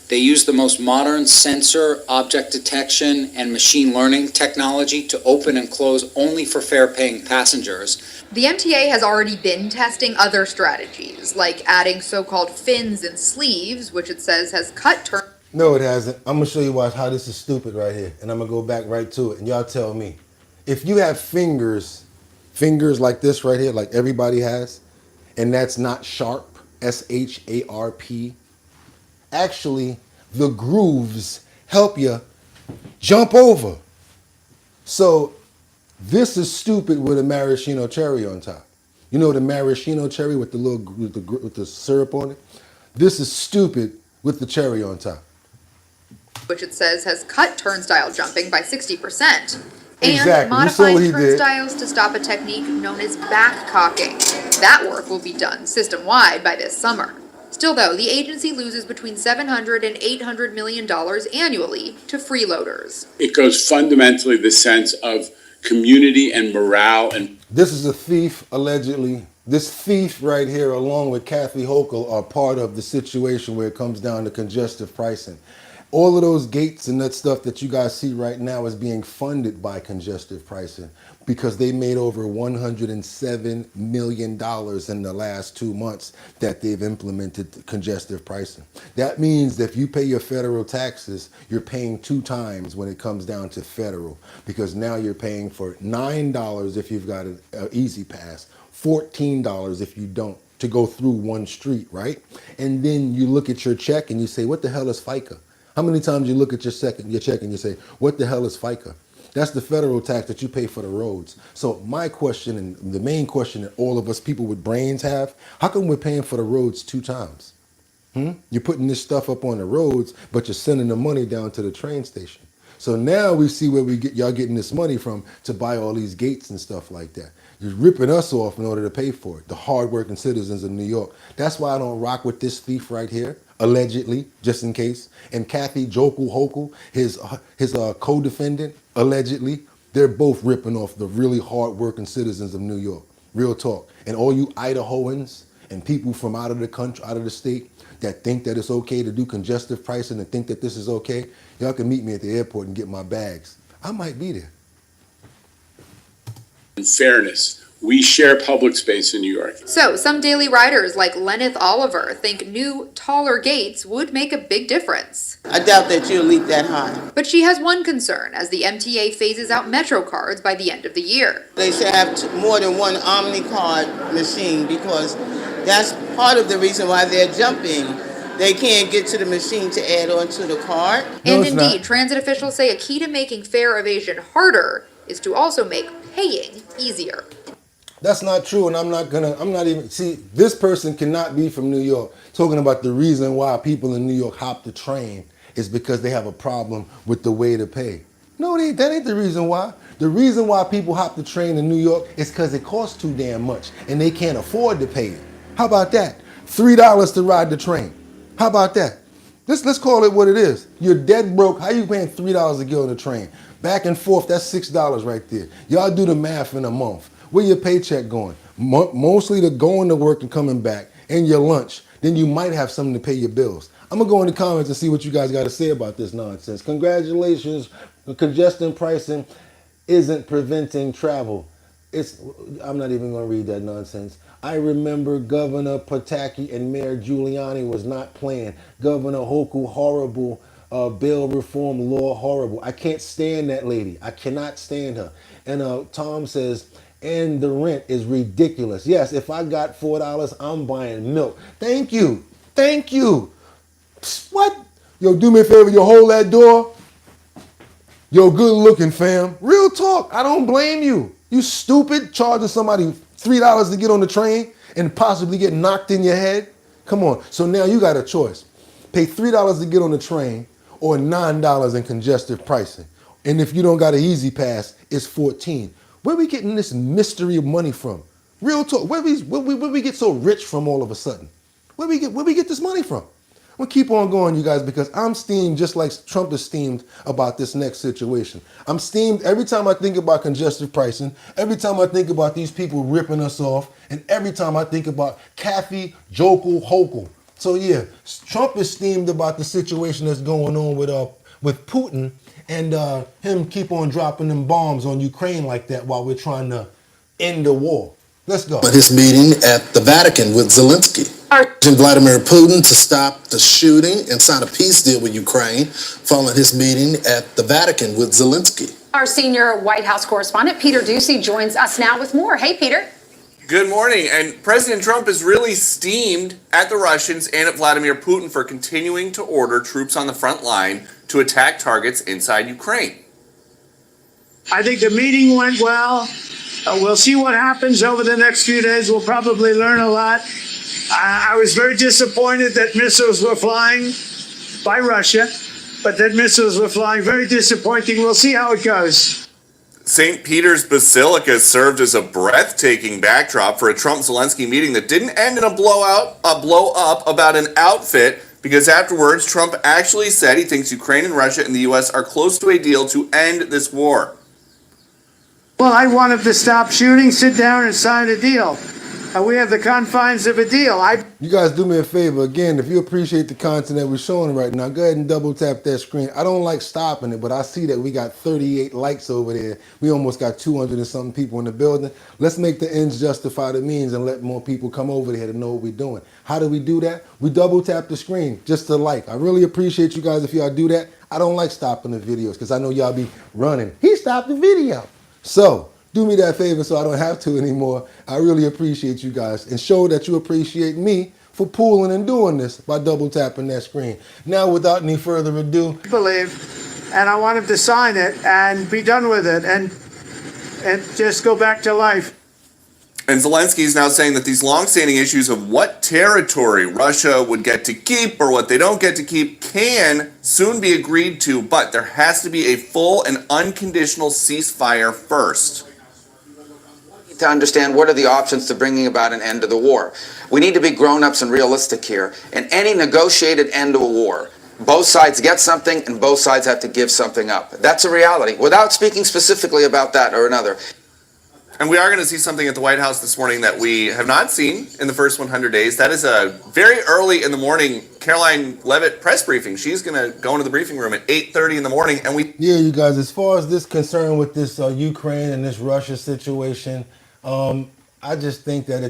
They use the most modern sensor, object detection, and machine learning technology to open and close only for fare-paying passengers. The MTA has already been testing other strategies, like adding so-called fins and sleeves, which it says has cut turn. No, it hasn't. I'm gonna show you how this is stupid right here, and I'm gonna go back right to it, and y'all tell me. If you have fingers like this right here, like everybody has, and that's not sharp, S-H-A-R-P, actually, the grooves help you jump over. So this is stupid with a maraschino cherry on top. You know the maraschino cherry with the little with the syrup on it? This is stupid with the cherry on top. Which it says has cut turnstile jumping by 60%. And Exactly. modifying You saw what he did. turnstiles to stop a technique known as back cocking. That work will be done system-wide by this summer. Still though, the agency loses between $700 and $800 million annually to freeloaders. It goes fundamentally the sense of community and morale. And This is a thief, allegedly. This thief right here, along with Kathy Hochul, are part of the situation where it comes down to congestive pricing. All of those gates and that stuff that you guys see right now is being funded by congestive pricing because they made over $107 million in the last 2 months that they've implemented congestive pricing. That means that if you pay your federal taxes, you're paying 2 times when it comes down to federal, because now you're paying for $9 if you've got an easy pass, $14 if you don't, to go through one street, right? And then you look at your check and you say, what the hell is FICA? How many times you look at your check and you say, what the hell is FICA? That's the federal tax that you pay for the roads. So my question, and the main question that all of us people with brains have, how come we're paying for the roads 2 times? You're putting this stuff up on the roads, but you're sending the money down to the train station. So now we see where y'all getting this money from to buy all these gates and stuff like that. You're ripping us off in order to pay for it, the hardworking citizens of New York. That's why I don't rock with this thief right here, allegedly, just in case. And Kathy Hochul, his co-defendant, allegedly, they're both ripping off the really hardworking citizens of New York. Real talk. And all you Idahoans and people from out of the country, out of the state, that think that it's okay to do congestive pricing and think that this is okay, y'all can meet me at the airport and get my bags. I might be there. fairness. We share public space in New York. So some daily riders like Lenneth Oliver think new, taller gates would make a big difference. I doubt that you'll leap that high. But she has one concern as the MTA phases out Metro cards by the end of the year. They should have more than one OmniCard machine because that's part of the reason why they're jumping. They can't get to the machine to add on to the card. And indeed, transit officials say a key to making fare evasion harder is to also make paying easier. That's not true, and I'm not even, see, this person cannot be from New York talking about the reason why people in New York hop the train is because they have a problem with the way to pay. No, that ain't the reason why. The reason why people hop the train in New York is because it costs too damn much, and they can't afford to pay it. How about that? $3 to ride the train. How about that? Let's call it what it is. You're dead broke. How you paying $3 to get on the train? Back and forth, that's $6 right there. Y'all do the math in a month. Where your paycheck going? Mostly to going to work and coming back, and your lunch. Then you might have something to pay your bills. I'm gonna go in the comments and see what you guys got to say about this nonsense. Congratulations, congestion pricing isn't preventing travel. I'm not even gonna read that nonsense. I remember Governor Pataki and Mayor Giuliani was not playing. Governor Hochul, horrible. Bail reform law, horrible. I can't stand that lady. I cannot stand her. And Tom says, and the rent is ridiculous. Yes, if I got $4, I'm buying milk. Thank you. Thank you. Psst, what? Yo, do me a favor, you hold that door. Yo, good looking, fam. Real talk. I don't blame you. You stupid, charging somebody $3 to get on the train and possibly get knocked in your head. Come on. So now you got a choice. Pay $3 to get on the train or $9 in congestive pricing. And if you don't got an easy pass, it's $14. Where are we getting this mystery of money from? Real talk. Where we get so rich from all of a sudden? Where we get this money from? I'm gonna keep on going, you guys, because I'm steamed just like Trump is steamed about this next situation. I'm steamed every time I think about congestive pricing, every time I think about these people ripping us off, and every time I think about Kathy Hochul. So yeah, Trump is steamed about the situation that's going on with Putin and him keep on dropping them bombs on Ukraine like that while we're trying to end the war. Let's go. At his meeting at the Vatican with Zelensky. Urging Vladimir Putin to stop the shooting and sign a peace deal with Ukraine following his meeting at the Vatican with Zelensky. Our senior White House correspondent, Peter Doocy, joins us now with more. Hey, Peter. Good morning. And President Trump is really steamed at the Russians and at Vladimir Putin for continuing to order troops on the front line to attack targets inside Ukraine. I think the meeting went well. We'll see what happens over the next few days. We'll probably learn a lot. I was very disappointed that missiles were flying by Russia, but that missiles were flying. Very disappointing. We'll see how it goes. St. Peter's Basilica served as a breathtaking backdrop for a Trump-Zelensky meeting that didn't end in a blow up about an outfit, because afterwards Trump actually said he thinks Ukraine and Russia and the U.S. are close to a deal to end this war. Well, I want them to stop shooting, sit down, and sign a deal. We have the confines of a deal. You guys do me a favor. Again, if you appreciate the content that we're showing right now, go ahead and double tap that screen. I don't like stopping it, but I see that we got 38 likes over there. We almost got 200 and something people in the building. Let's make the ends justify the means and let more people come over here to know what we're doing. How do we do that? We double tap the screen just to like. I really appreciate you guys if y'all do that. I don't like stopping the videos because I know y'all be running. He stopped the video. So do me that favor so I don't have to anymore. I really appreciate you guys and show that you appreciate me for pulling and doing this by double tapping that screen. Now, without any further ado, believe, and I want him to sign it and be done with it and just go back to life. And Zelensky is now saying that these long-standing issues of what territory Russia would get to keep or what they don't get to keep can soon be agreed to, but there has to be a full and unconditional ceasefire first. To understand what are the options to bringing about an end to the war. We need to be grown-ups and realistic here. In any negotiated end to a war, both sides get something and both sides have to give something up. That's a reality, without speaking specifically about that or another. And we are going to see something at the White House this morning that we have not seen in the first 100 days. That is a very early in the morning Caroline Leavitt press briefing. She's going to go into the briefing room at 8:30 in the morning. And yeah, you guys, as far as this concern with this Ukraine and this Russia situation, I just think that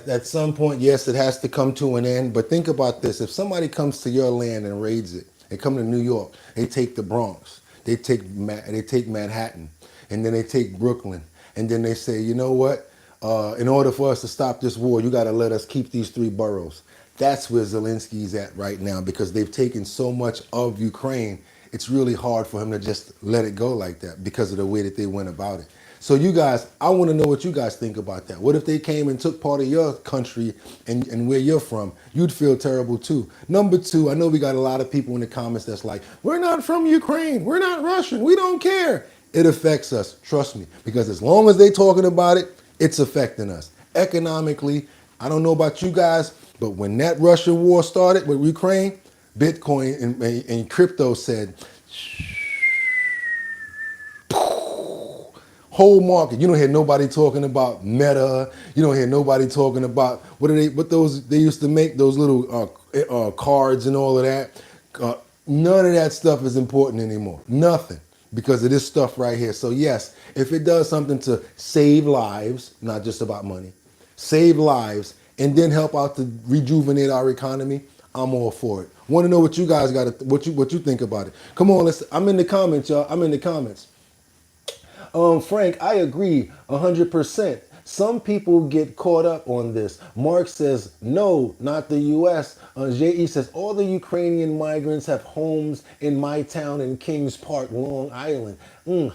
at some point, yes, it has to come to an end. But think about this. If somebody comes to your land and raids it, they come to New York, they take the Bronx, they take Manhattan, and then they take Brooklyn. And then they say, you know what? In order for us to stop this war, you got to let us keep these 3 boroughs. That's where Zelensky's at right now because they've taken so much of Ukraine. It's really hard for him to just let it go like that because of the way that they went about it. So you guys, I want to know what you guys think about that. What if they came and took part of your country and where you're from? You'd feel terrible too. Number 2, I know we got a lot of people in the comments that's like, we're not from Ukraine. We're not Russian. We don't care. It affects us, trust me, because as long as they're talking about it, it's affecting us. Economically, I don't know about you guys, but when that Russian war started with Ukraine, Bitcoin and crypto said, whole market. You don't hear nobody talking about Meta. You don't hear nobody talking about what they used to make, those little cards and all of that. None of that stuff is important anymore. Nothing. Because of this stuff right here. So yes, if it does something to save lives, not just about money, save lives, and then help out to rejuvenate our economy, I'm all for it. Want to know what you guys what you think about it? Come on, I'm in the comments, y'all. I'm in the comments. Frank, I agree 100%. Some people get caught up on this. Mark says, no, not the U.S. J.E. says, all the Ukrainian migrants have homes in my town in Kings Park, Long Island.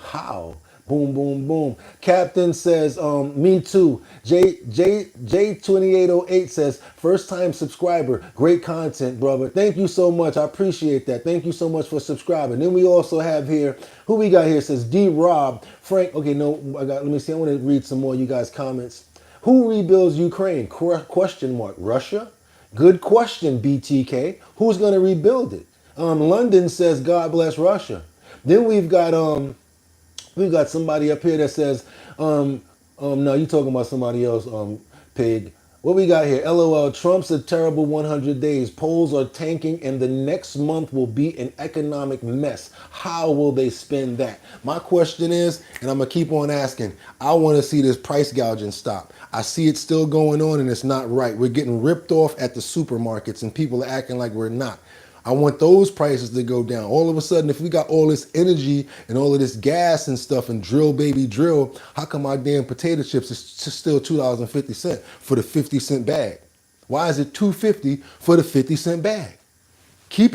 How? Boom, boom, boom. Captain says, me too. J2808 says, first time subscriber. Great content, brother. Thank you so much. I appreciate that. Thank you so much for subscribing. Then we also have here, who we got here says, D. Rob. Frank, okay, no, let me see. I want to read some more of you guys' comments. Who rebuilds Ukraine? Question mark. Russia? Good question, BTK. Who's going to rebuild it? London says, God bless Russia. Then we've got somebody up here that says, no, you talking about somebody else, Pig. What we got here? LOL, Trump's a terrible 100 days. Polls are tanking and the next month will be an economic mess. How will they spend that? My question is, and I'm going to keep on asking, I want to see this price gouging stop. I see it still going on and it's not right. We're getting ripped off at the supermarkets and people are acting like we're not. I want those prices to go down. All of a sudden, if we got all this energy and all of this gas and stuff and drill, baby, drill, how come our damn potato chips is still $2.50 for the 50-cent bag? Why is it $2.50 for the 50-cent bag? Keep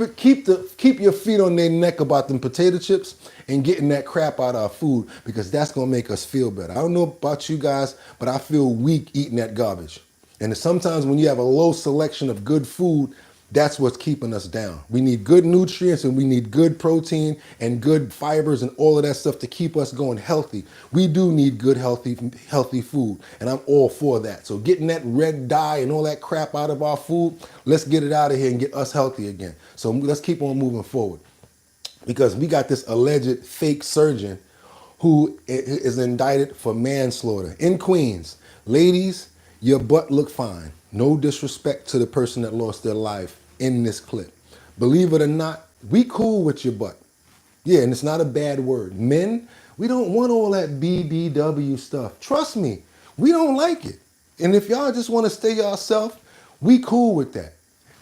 your feet on their neck about them potato chips and getting that crap out of our food, because that's gonna make us feel better. I don't know about you guys, but I feel weak eating that garbage. And sometimes when you have a low selection of good food, that's what's keeping us down. We need good nutrients and we need good protein and good fibers and all of that stuff to keep us going healthy. We do need good, healthy food, and I'm all for that. So getting that red dye and all that crap out of our food, let's get it out of here and get us healthy again. So let's keep on moving forward, because we got this alleged fake surgeon who is indicted for manslaughter in Queens. Ladies, your butt look fine. No disrespect to the person that lost their life in this clip. Believe it or not, we cool with your butt. Yeah, and it's not a bad word. Men, we don't want all that BBW stuff. Trust me, we don't like it. And if y'all just want to stay yourself, we cool with that.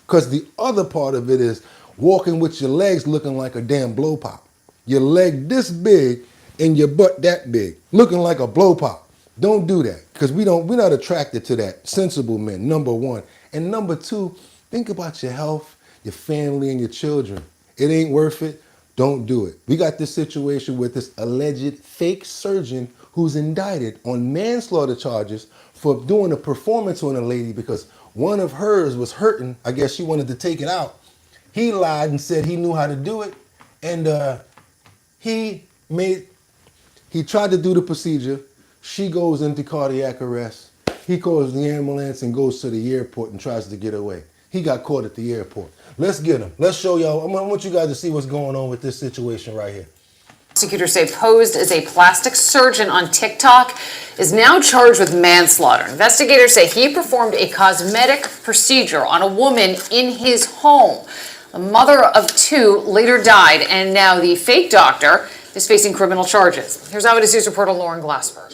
Because the other part of it is walking with your legs looking like a damn blow pop. Your leg this big and your butt that big, looking like a blow pop. Don't do that, because we're not attracted to that. Sensible men, number one. And number two, think about your health, your family, and your children. It ain't worth it. Don't do it. We got this situation with this alleged fake surgeon who's indicted on manslaughter charges for doing a performance on a lady because one of hers was hurting. I guess she wanted to take it out. He lied and said he knew how to do it, and he tried to do the procedure. She goes into cardiac arrest. He calls the ambulance and goes to the airport and tries to get away. He got caught at the airport. Let's get him. Let's show y'all. I want you guys to see what's going on with this situation right here. Prosecutors say posed as a plastic surgeon on TikTok is now charged with manslaughter. Investigators say he performed a cosmetic procedure on a woman in his home. The mother of two later died, and now the fake doctor is facing criminal charges. Here's Eyewitness News reporter Lauren Glassberg.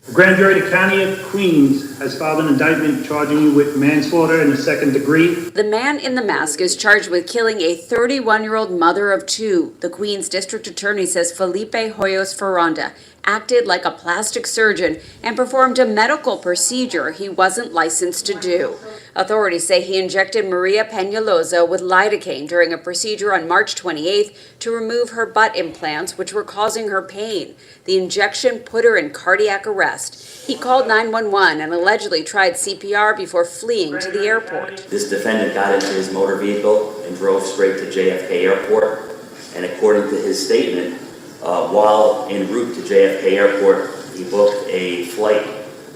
The grand jury of the County of Queens has filed an indictment charging you with manslaughter in the second degree. The man in the mask is charged with killing a 31-year-old mother of two. The Queens District Attorney says Felipe Hoyos Ferranda acted like a plastic surgeon and performed a medical procedure he wasn't licensed to do. Authorities say he injected Maria Peñalosa with lidocaine during a procedure on March 28th to remove her butt implants, which were causing her pain. The injection put her in cardiac arrest. He called 911 and allegedly tried CPR before fleeing to the airport. This defendant got into his motor vehicle and drove straight to JFK Airport. And according to his statement, while en route to JFK Airport, he booked a flight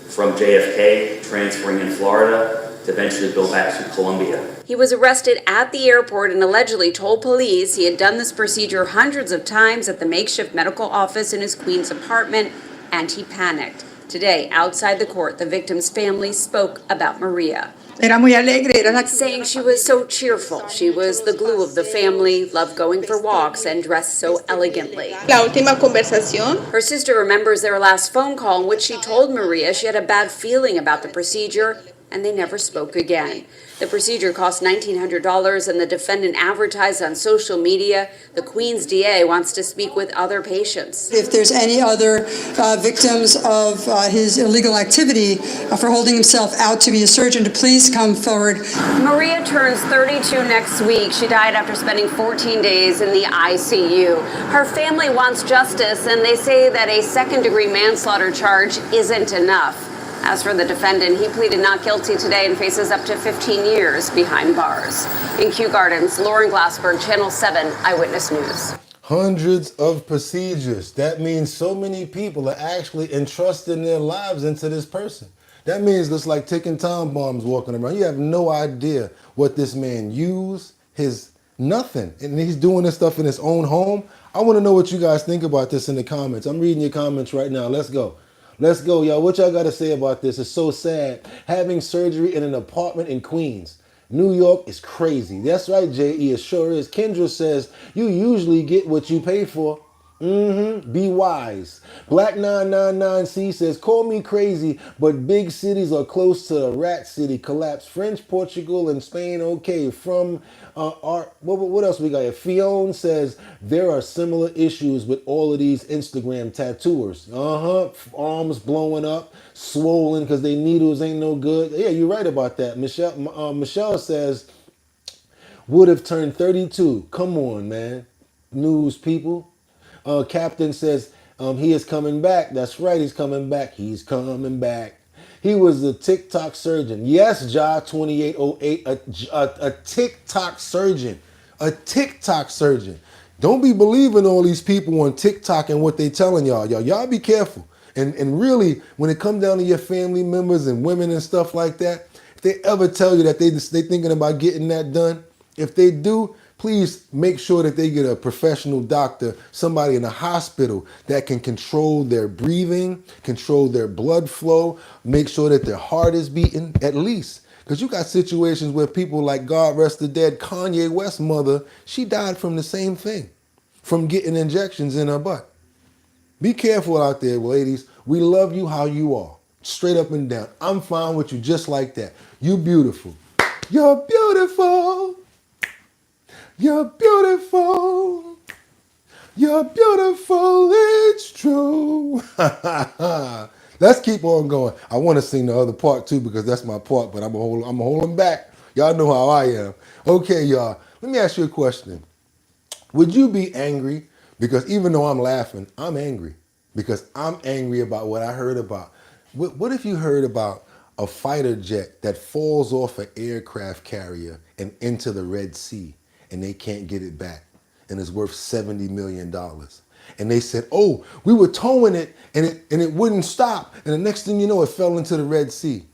from JFK, transferring in Florida, to eventually go back to Colombia. He was arrested at the airport and allegedly told police he had done this procedure hundreds of times at the makeshift medical office in his Queens apartment, and he panicked. Today, outside the court, the victim's family spoke about Maria. Era muy alegre, saying she was so cheerful. She was the glue of the family, loved going for walks, and dressed so elegantly. La última conversación. Her sister remembers their last phone call in which she told Maria she had a bad feeling about the procedure, and they never spoke again. The procedure cost $1,900, and the defendant advertised on social media. The Queens DA wants to speak with other patients. If there's any other victims of his illegal activity for holding himself out to be a surgeon, to please come forward. Maria turns 32 next week. She died after spending 14 days in the ICU. Her family wants justice, and they say that a second-degree manslaughter charge isn't enough. As for the defendant, he pleaded not guilty today and faces up to 15 years behind bars. In Kew Gardens, Lauren Glassberg, Channel 7 Eyewitness News. Hundreds of procedures. That means so many people are actually entrusting their lives into this person. That means it's like ticking time bombs walking around. You have no idea what this man used, his nothing. And he's doing this stuff in his own home. I want to know what you guys think about this in the comments. I'm reading your comments right now. Let's go. Let's go, y'all. What y'all got to say about this? It's so sad. Having surgery in an apartment in Queens. New York is crazy. That's right, J.E. It sure is. Kendra says, you usually get what you pay for. Be wise. Black 999C says, call me crazy, but big cities are close to a rat city collapse. French, Portugal, and Spain, okay. From what else we got here? Fiona says, there are similar issues with all of these Instagram tattooers. Arms blowing up, swollen because they needles ain't no good. Yeah, you're right about that. Michelle says, would have turned 32. Come on, man. News people. Captain says he is coming back. That's right, he's coming back. He's coming back. He was a TikTok surgeon. Yes, Ja 2808, a TikTok surgeon. A TikTok surgeon. Don't be believing all these people on TikTok and what they telling y'all. Y'all be careful. And really, when it comes down to your family members and women and stuff like that, if they ever tell you that they thinking about getting that done, if they do, please make sure that they get a professional doctor, somebody in a hospital that can control their breathing, control their blood flow, make sure that their heart is beating at least. Because you got situations where people like, God rest the dead, Kanye West's mother, she died from the same thing, from getting injections in her butt. Be careful out there, ladies. We love you how you are, straight up and down. I'm fine with you just like that. You beautiful. You're beautiful. You're beautiful. You're beautiful. It's true. Let's keep on going. I want to sing the other part too because that's my part, but I'm gonna hold them back. Y'all know how I am. Okay, y'all. Let me ask you a question. Would you be angry? Because even though I'm laughing, I'm angry because I'm angry about what I heard about. What if you heard about a fighter jet that falls off an aircraft carrier and into the Red Sea? And they can't get it back, and it's worth $70 million. And they said, oh, we were towing it, and it wouldn't stop. And the next thing you know, it fell into the Red Sea.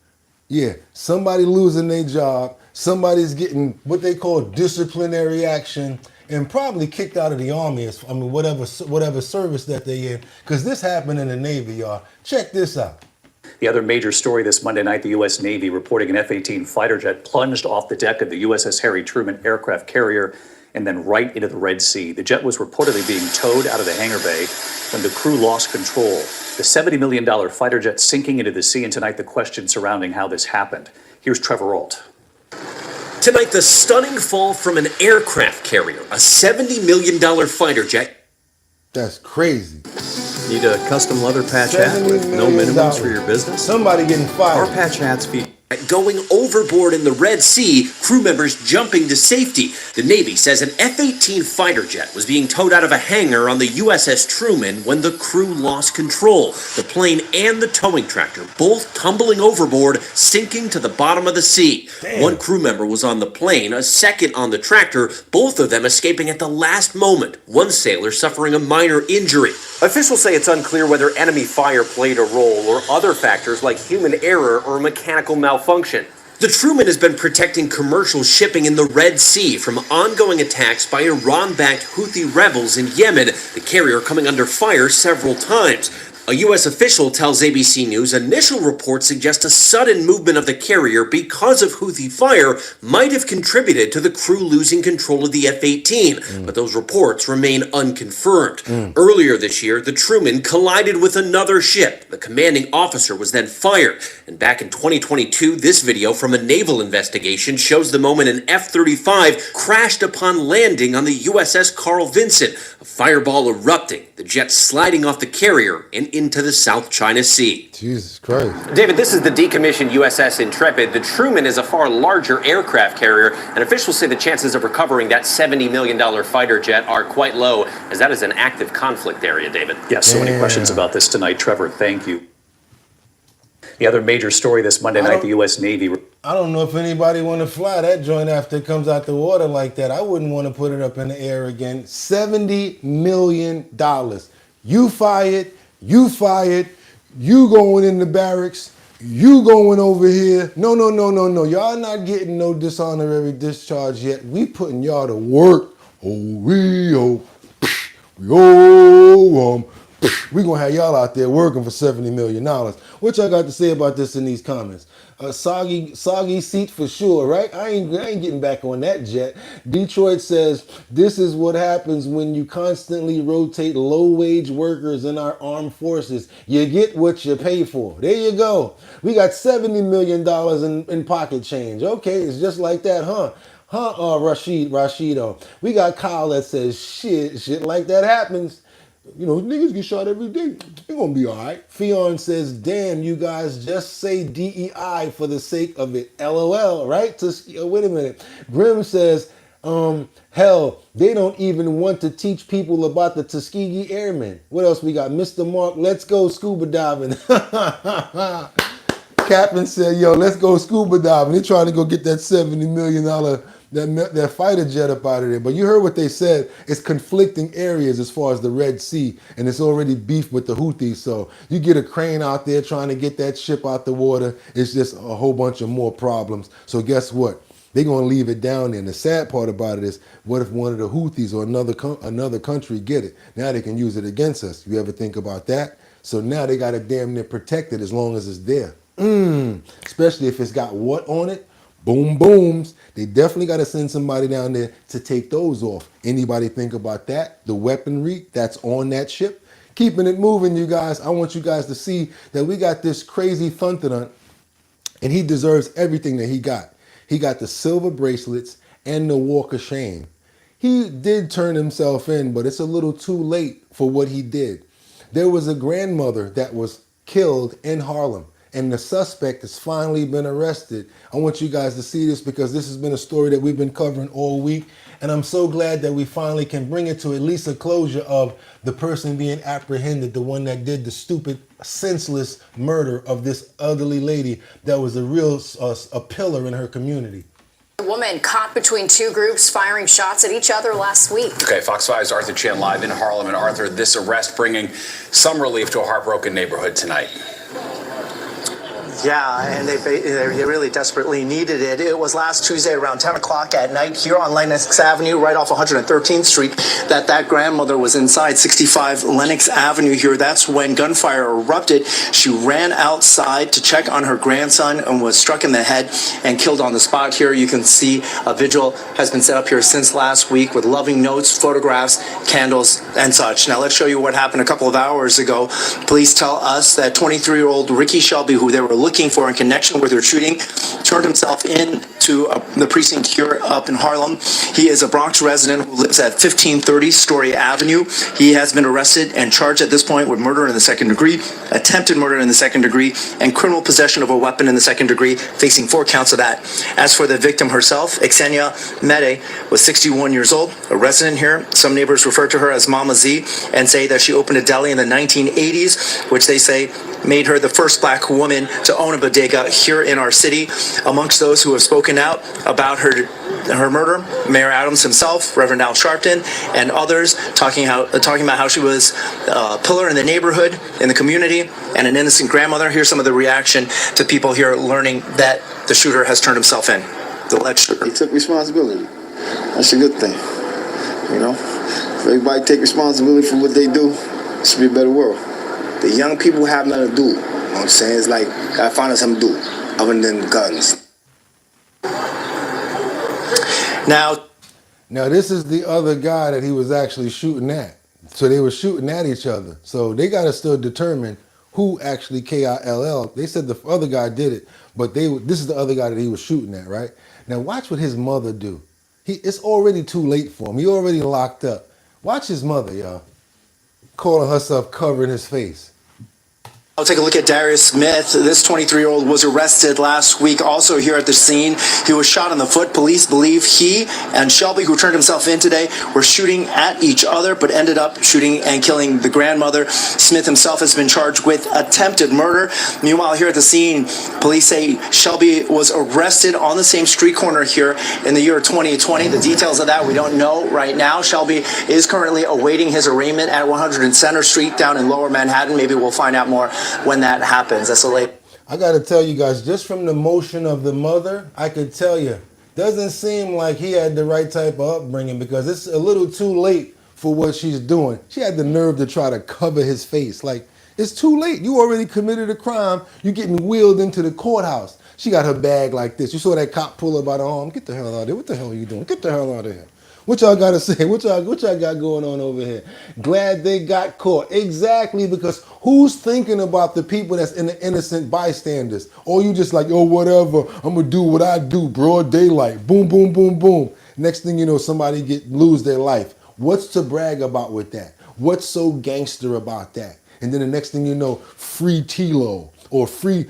Yeah, somebody losing their job, somebody's getting what they call disciplinary action, and probably kicked out of the Army, whatever service that they in, because this happened in the Navy, y'all. Check this out. The other major story this Monday night, the U.S. Navy reporting an F-18 fighter jet plunged off the deck of the USS Harry Truman aircraft carrier and then right into the Red Sea. The jet was reportedly being towed out of the hangar bay when the crew lost control. The $70 million fighter jet sinking into the sea, and tonight the question surrounding how this happened. Here's Trevor Ault. Tonight, the stunning fall from an aircraft carrier, a $70 million fighter jet. That's crazy. Need a custom leather patch hat with no minimums for your business? Somebody getting fired. Our patch hats feature going overboard in the Red Sea, crew members jumping to safety. The Navy says an F-18 fighter jet was being towed out of a hangar on the USS Truman when the crew lost control. The plane and the towing tractor both tumbling overboard, sinking to the bottom of the sea. Damn. One crew member was on the plane, a second on the tractor, both of them escaping at the last moment. One sailor suffering a minor injury. Officials say it's unclear whether enemy fire played a role or other factors like human error or mechanical malfunction. The Truman has been protecting commercial shipping in the Red Sea from ongoing attacks by Iran-backed Houthi rebels in Yemen, the carrier coming under fire several times. A U.S. official tells ABC News initial reports suggest a sudden movement of the carrier because of Houthi fire might have contributed to the crew losing control of the F-18, but those reports remain unconfirmed. Earlier this year, the Truman collided with another ship. The commanding officer was then fired. And back in 2022, this video from a naval investigation shows the moment an F-35 crashed upon landing on the USS Carl Vinson, a fireball erupting, the jet sliding off the carrier and into the South China Sea. Jesus Christ. David, this is the decommissioned USS Intrepid. The Truman is a far larger aircraft carrier, and officials say the chances of recovering that $70 million fighter jet are quite low, as that is an active conflict area, David. Yes, so many questions about this tonight. Trevor, thank you. The other major story this Monday night, the U.S. Navy. I don't know if anybody want to fly that joint after it comes out the water like that. I wouldn't want to put it up in the air again. $70 million. You fired. You fired. You going in the barracks. You going over here. No. Y'all not getting no dishonorary discharge yet. We putting y'all to work. Oh, we owe 'em. We're going to have y'all out there working for $70 million. What y'all got to say about this in these comments? Soggy seat for sure, right? I ain't getting back on that jet. Detroit says, this is what happens when you constantly rotate low-wage workers in our armed forces. You get what you pay for. There you go. We got $70 million in pocket change. Okay, it's just like that, huh? Rashido. We got Kyle that says, shit like that happens. You know, niggas get shot every day. You're gonna be all right. Fionn says, damn, you guys just say DEI for the sake of it. LOL, right? Wait a minute. Grim says, hell, they don't even want to teach people about the Tuskegee Airmen. What else we got? Mr. Mark, let's go scuba diving. Captain said, yo, let's go scuba diving. They're trying to go get that $70 million that fighter jet up out of there. But you heard what they said. It's conflicting areas as far as the Red Sea, and it's already beef with the Houthis. So you get a crane out there trying to get that ship out the water. It's just a whole bunch of more problems. So guess what? They're going to leave it down there. And the sad part about it is, what if one of the Houthis or another country get it? Now they can use it against us. You ever think about that? So now they got to damn near protect it as long as it's there. Especially if it's got what on it? Boom booms. They definitely got to send somebody down there to take those off. Anybody think about that? The weaponry that's on that ship? Keeping it moving, you guys. I want you guys to see that we got this crazy Thundernunt, and he deserves everything that he got. He got the silver bracelets and the walk of shame. He did turn himself in, but it's a little too late for what he did. There was a grandmother that was killed in Harlem, and the suspect has finally been arrested. I want you guys to see this because this has been a story that we've been covering all week, and I'm so glad that we finally can bring it to at least a closure of the person being apprehended, the one that did the stupid, senseless murder of this elderly lady that was a pillar in her community. A woman caught between two groups firing shots at each other last week. Okay, Fox 5's Arthur Chan live in Harlem. And Arthur, this arrest bringing some relief to a heartbroken neighborhood tonight. Yeah, and they really desperately needed it. It was last Tuesday around 10 o'clock at night here on Lenox Avenue, right off 113th Street, that grandmother was inside 65 Lenox Avenue here. That's when gunfire erupted. She ran outside to check on her grandson and was struck in the head and killed on the spot here. You can see a vigil has been set up here since last week with loving notes, photographs, candles, and such. Now let's show you what happened a couple of hours ago. Police tell us that 23-year-old Ricky Shelby, who they were looking for in connection with her shooting, turned himself in to the precinct here up in Harlem. He is a Bronx resident who lives at 1530 Story Avenue. He has been arrested and charged at this point with murder in the second degree, attempted murder in the second degree, and criminal possession of a weapon in the second degree, facing 4 counts of that. As for the victim herself, Xenia Mede was 61 years old, a resident here. Some neighbors refer to her as Mama Z and say that she opened a deli in the 1980s, which they say made her the first black woman to own a bodega here in our city. Amongst those who have spoken out about her murder, Mayor Adams himself, Reverend Al Sharpton, and others talking about how she was a pillar in the neighborhood, in the community, and an innocent grandmother. Here's some of the reaction to people here learning that the shooter has turned himself in. The alleged shooter. He took responsibility. That's a good thing. You know, if everybody take responsibility for what they do, it should be a better world. The young people have nothing to do. You know what I'm saying? It's like, gotta find out something to do other than guns. Now this is the other guy that he was actually shooting at. So they were shooting at each other. So they got to still determine who actually KILL. They said the other guy did it, but this is the other guy that he was shooting at, right? Now watch what his mother do. It's already too late for him. He already locked up. Watch his mother, y'all. Calling herself covering his face. I'll take a look at Darius Smith. This 23-year-old was arrested last week, also here at the scene. He was shot in the foot. Police believe he and Shelby, who turned himself in today, were shooting at each other, but ended up shooting and killing the grandmother. Smith himself has been charged with attempted murder. Meanwhile, here at the scene, police say Shelby was arrested on the same street corner here in the year 2020. The details of that we don't know right now. Shelby is currently awaiting his arraignment at 100 Center Street down in Lower Manhattan. Maybe we'll find out more when that happens. That's a late. I got to tell you guys, just from the motion of the mother, I could tell you, doesn't seem like he had the right type of upbringing, because it's a little too late for what she's doing. She had the nerve to try to cover his face. Like, it's too late. You already committed a crime. You're getting wheeled into the courthouse. She got her bag like this. You saw that cop pull her by the arm. Get the hell out of there. What the hell are you doing? Get the hell out of here. What y'all got to say? What y'all got going on over here? Glad they got caught. Exactly, because who's thinking about the people that's in the innocent bystanders? Or you just like, oh, whatever, I'm going to do what I do, broad daylight. Boom, boom, boom, boom. Next thing you know, somebody lose their life. What's to brag about with that? What's so gangster about that? And then the next thing you know, free T-Lo or free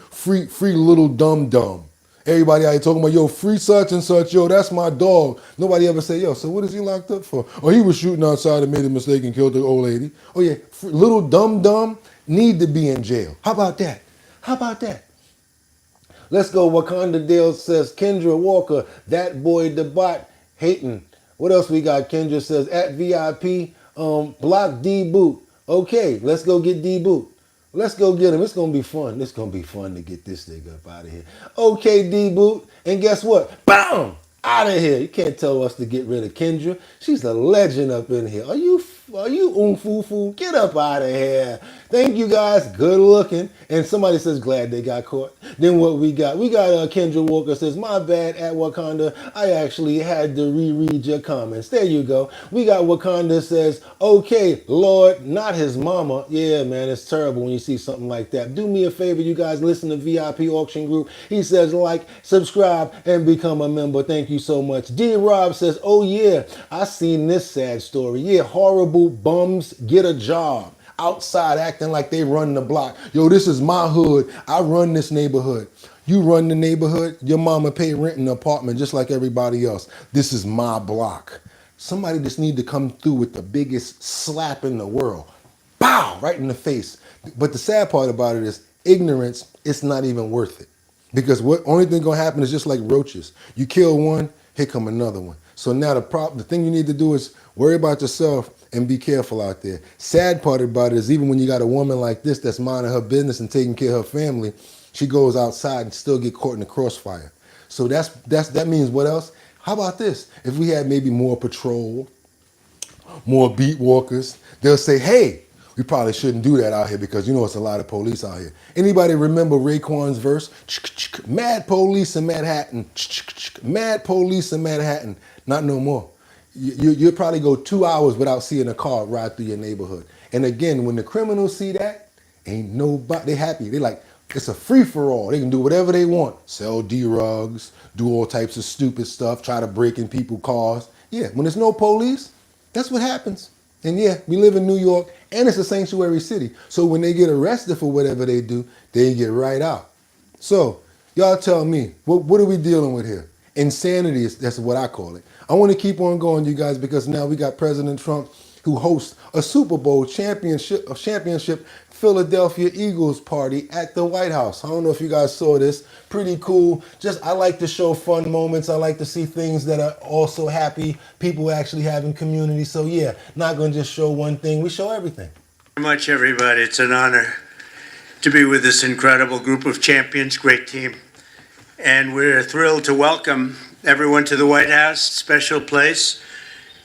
little dum-dum. Everybody out here talking about, yo, free such and such, yo, that's my dog. Nobody ever say, yo, so what is he locked up for? Oh, he was shooting outside and made a mistake and killed the old lady. Oh yeah, little dum-dum need to be in jail. How about that? How about that? Let's go. Wakanda Dale says, Kendra Walker, that boy the bot, hating. What else we got? Kendra says, at VIP, block D-Boot. Okay, let's go get D-Boot. Let's go get him. It's going to be fun. It's going to be fun to get this nigga up out of here. Okay, D-Boot. And guess what? Boom! Out of here. You can't tell us to get rid of Kendra. She's a legend up in here. Are you foo? Get up out of here. Thank you guys. Good looking. And somebody says glad they got caught. Then what we got? We got Kendra Walker says, my bad at Wakanda. I actually had to reread your comments. There you go. We got Wakanda says, okay, Lord, not his mama. Yeah, man, it's terrible when you see something like that. Do me a favor, you guys, listen to VIP Auction Group. He says like, subscribe, and become a member. Thank you so much. D. Rob says, oh yeah, I seen this sad story. Yeah, horrible bums get a job. Outside acting like they run the block. Yo, this is my hood. I run this neighborhood. You run the neighborhood. Your mama pay rent in an apartment just like everybody else. This is my block. Somebody just need to come through with the biggest slap in the world. Bow! Right in the face. But the sad part about it is ignorance, it's not even worth it. Because what only thing gonna happen is just like roaches. You kill one, here come another one. So now the thing you need to do is worry about yourself and be careful out there. Sad part about it is even when you got a woman like this that's minding her business and taking care of her family, she goes outside and still get caught in the crossfire. So that means what else? How about this? If we had maybe more patrol, more beat walkers, they'll say, hey, we probably shouldn't do that out here because you know it's a lot of police out here. Anybody remember Raekwon's verse? Mad police in Manhattan. Mad police in Manhattan. Not no more. You'll probably go 2 hours without seeing a car ride through your neighborhood. And again, when the criminals see that, ain't nobody, they happy. They like, it's a free-for-all. They can do whatever they want. Sell D-rugs, do all types of stupid stuff, try to break in people's cars. Yeah, when there's no police, that's what happens. And yeah, we live in New York, and it's a sanctuary city. So when they get arrested for whatever they do, they get right out. So y'all tell me, what are we dealing with here? Insanity, that's what I call it. I want to keep on going, you guys, because now we got President Trump who hosts a Super Bowl championship Philadelphia Eagles party at the White House. I don't know if you guys saw this. Pretty cool. I like to show fun moments. I like to see things that are also happy. People actually having community. So yeah, not going to just show one thing. We show everything. Very much, everybody. It's an honor to be with this incredible group of champions. Great team. And we're thrilled to welcome everyone to the White House, special place,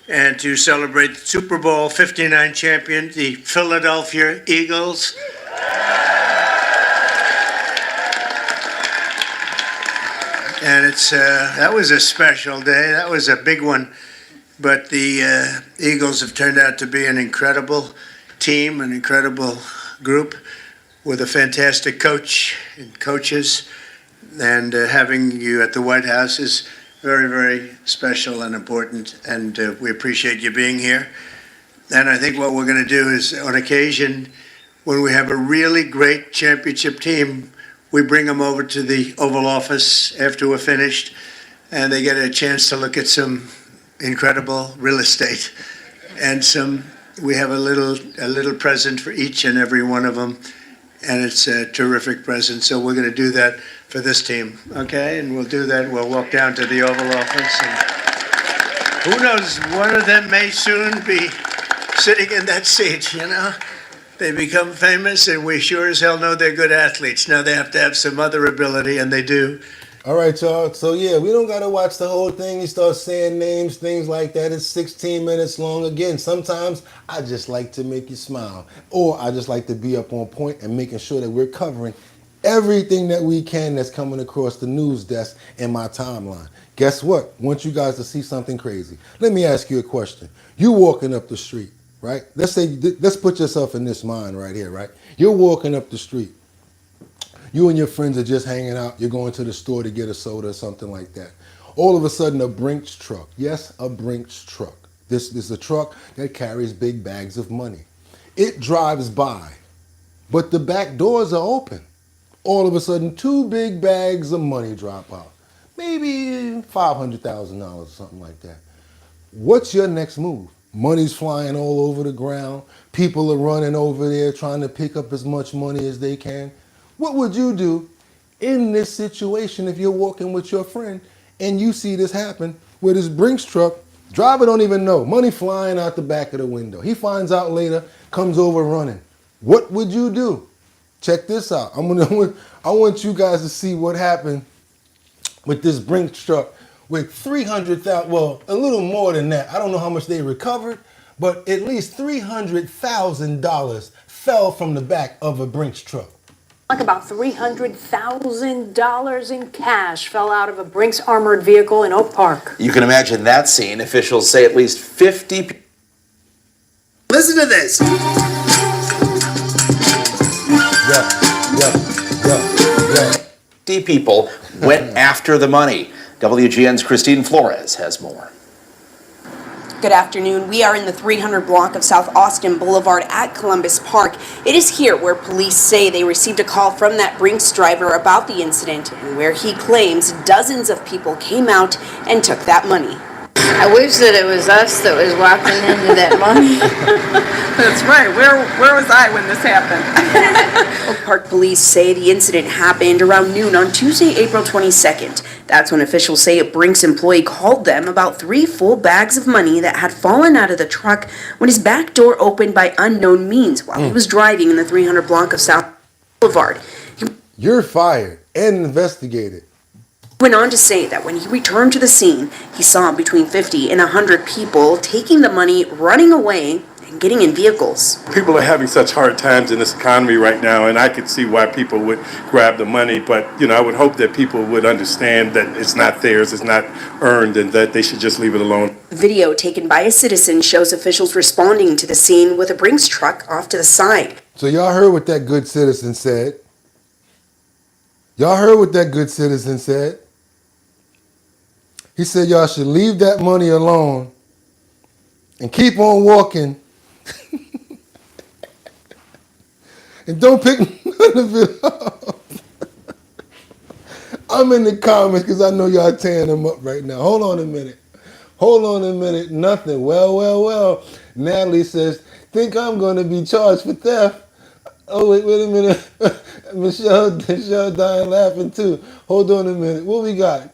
and to celebrate the Super Bowl 59 champion, the Philadelphia Eagles. And that was a special day. That was a big one. But the Eagles have turned out to be an incredible team, an incredible group with a fantastic coach and coaches. And having you at the White House is very, very special and important, and we appreciate you being here. And I think what we're going to do is, on occasion, when we have a really great championship team, we bring them over to the Oval Office after we're finished, and they get a chance to look at some incredible real estate. And we have a little present for each and every one of them, and it's a terrific present. So we're going to do that for this team, okay? And we'll do that. We'll walk down to the Oval Office, and who knows, one of them may soon be sitting in that seat, you know? They become famous, and we sure as hell know they're good athletes. Now they have to have some other ability, and they do. All right, y'all. So yeah, we don't gotta watch the whole thing. You start saying names, things like that. It's 16 minutes long. Again, sometimes I just like to make you smile, or I just like to be up on point and making sure that we're covering everything that we can that's coming across the news desk in my timeline. Guess what? I want you guys to see something crazy. Let me ask you a question. You walking up the street, right? Let's put yourself in this mind right here, right? You're walking up the street. You and your friends are just hanging out. You're going to the store to get a soda or something like that. All of a sudden, a Brinks truck. Yes, a Brinks truck. This is a truck that carries big bags of money. It drives by, but the back doors are open. All of a sudden, 2 big bags of money drop out. Maybe $500,000 or something like that. What's your next move? Money's flying all over the ground. People are running over there trying to pick up as much money as they can. What would you do in this situation if you're walking with your friend and you see this happen where this Brinks truck, driver don't even know, money flying out the back of the window. He finds out later, comes over running. What would you do? Check this out. I want you guys to see what happened with this Brinks truck with 300,000, well, a little more than that. I don't know how much they recovered, but at least $300,000 fell from the back of a Brinks truck. Like about $300,000 in cash fell out of a Brinks armored vehicle in Oak Park. You can imagine that scene. Officials say at least 50 Listen to this. Yeah. 50 people went after the money. WGN's Christine Flores has more. Good afternoon. We are in the 300 block of South Austin Boulevard at Columbus Park. It is here where police say they received a call from that Brinks driver about the incident and where he claims dozens of people came out and took that money. I wish that it was us that was walking into that money. That's right. Where was I when this happened? Oak Park police say the incident happened around noon on Tuesday, April 22nd. That's when officials say a Brinks employee called them about 3 full bags of money that had fallen out of the truck when his back door opened by unknown means while he was driving in the 300 block of South Boulevard. You're fired and investigated. Went on to say that when he returned to the scene, he saw between 50 and 100 people taking the money, running away, and getting in vehicles. People are having such hard times in this economy right now, and I could see why people would grab the money, but I would hope that people would understand that it's not theirs, it's not earned, and that they should just leave it alone. Video taken by a citizen shows officials responding to the scene with a Brinks truck off to the side. So y'all heard what that good citizen said. Y'all heard what that good citizen said. He said y'all should leave that money alone and keep on walking and don't pick none of it up. I'm in the comments because I know y'all tearing them up right now. Hold on a minute. Nothing. Well. Natalie says, think I'm going to be charged for theft. Oh, wait a minute. Michelle dying laughing too. Hold on a minute. What we got?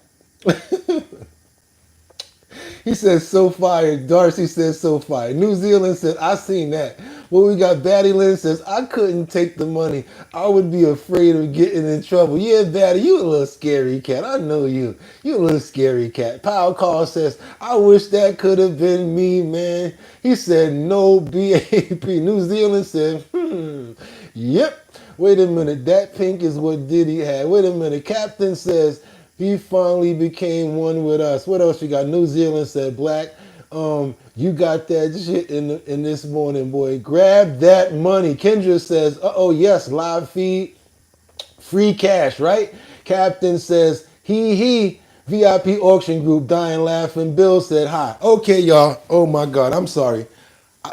He says, so fired. Darcy says, so fired. New Zealand says, I seen that. Well, we got Batty Lynn says, I couldn't take the money. I would be afraid of getting in trouble. Yeah, Batty, you a little scary cat. I know you. You a little scary cat. Powell Call says, I wish that could have been me, man. He said, no BAP. New Zealand said, yep. Wait a minute. That pink is what Diddy had. Wait a minute. Captain says, he finally became one with us. What else you got? New Zealand said, Black, you got that shit in this morning, boy. Grab that money. Kendra says, yes, live feed, free cash, right? Captain says, he, VIP auction group, dying laughing. Bill said, hi. Okay, y'all. Oh, my God. I'm sorry.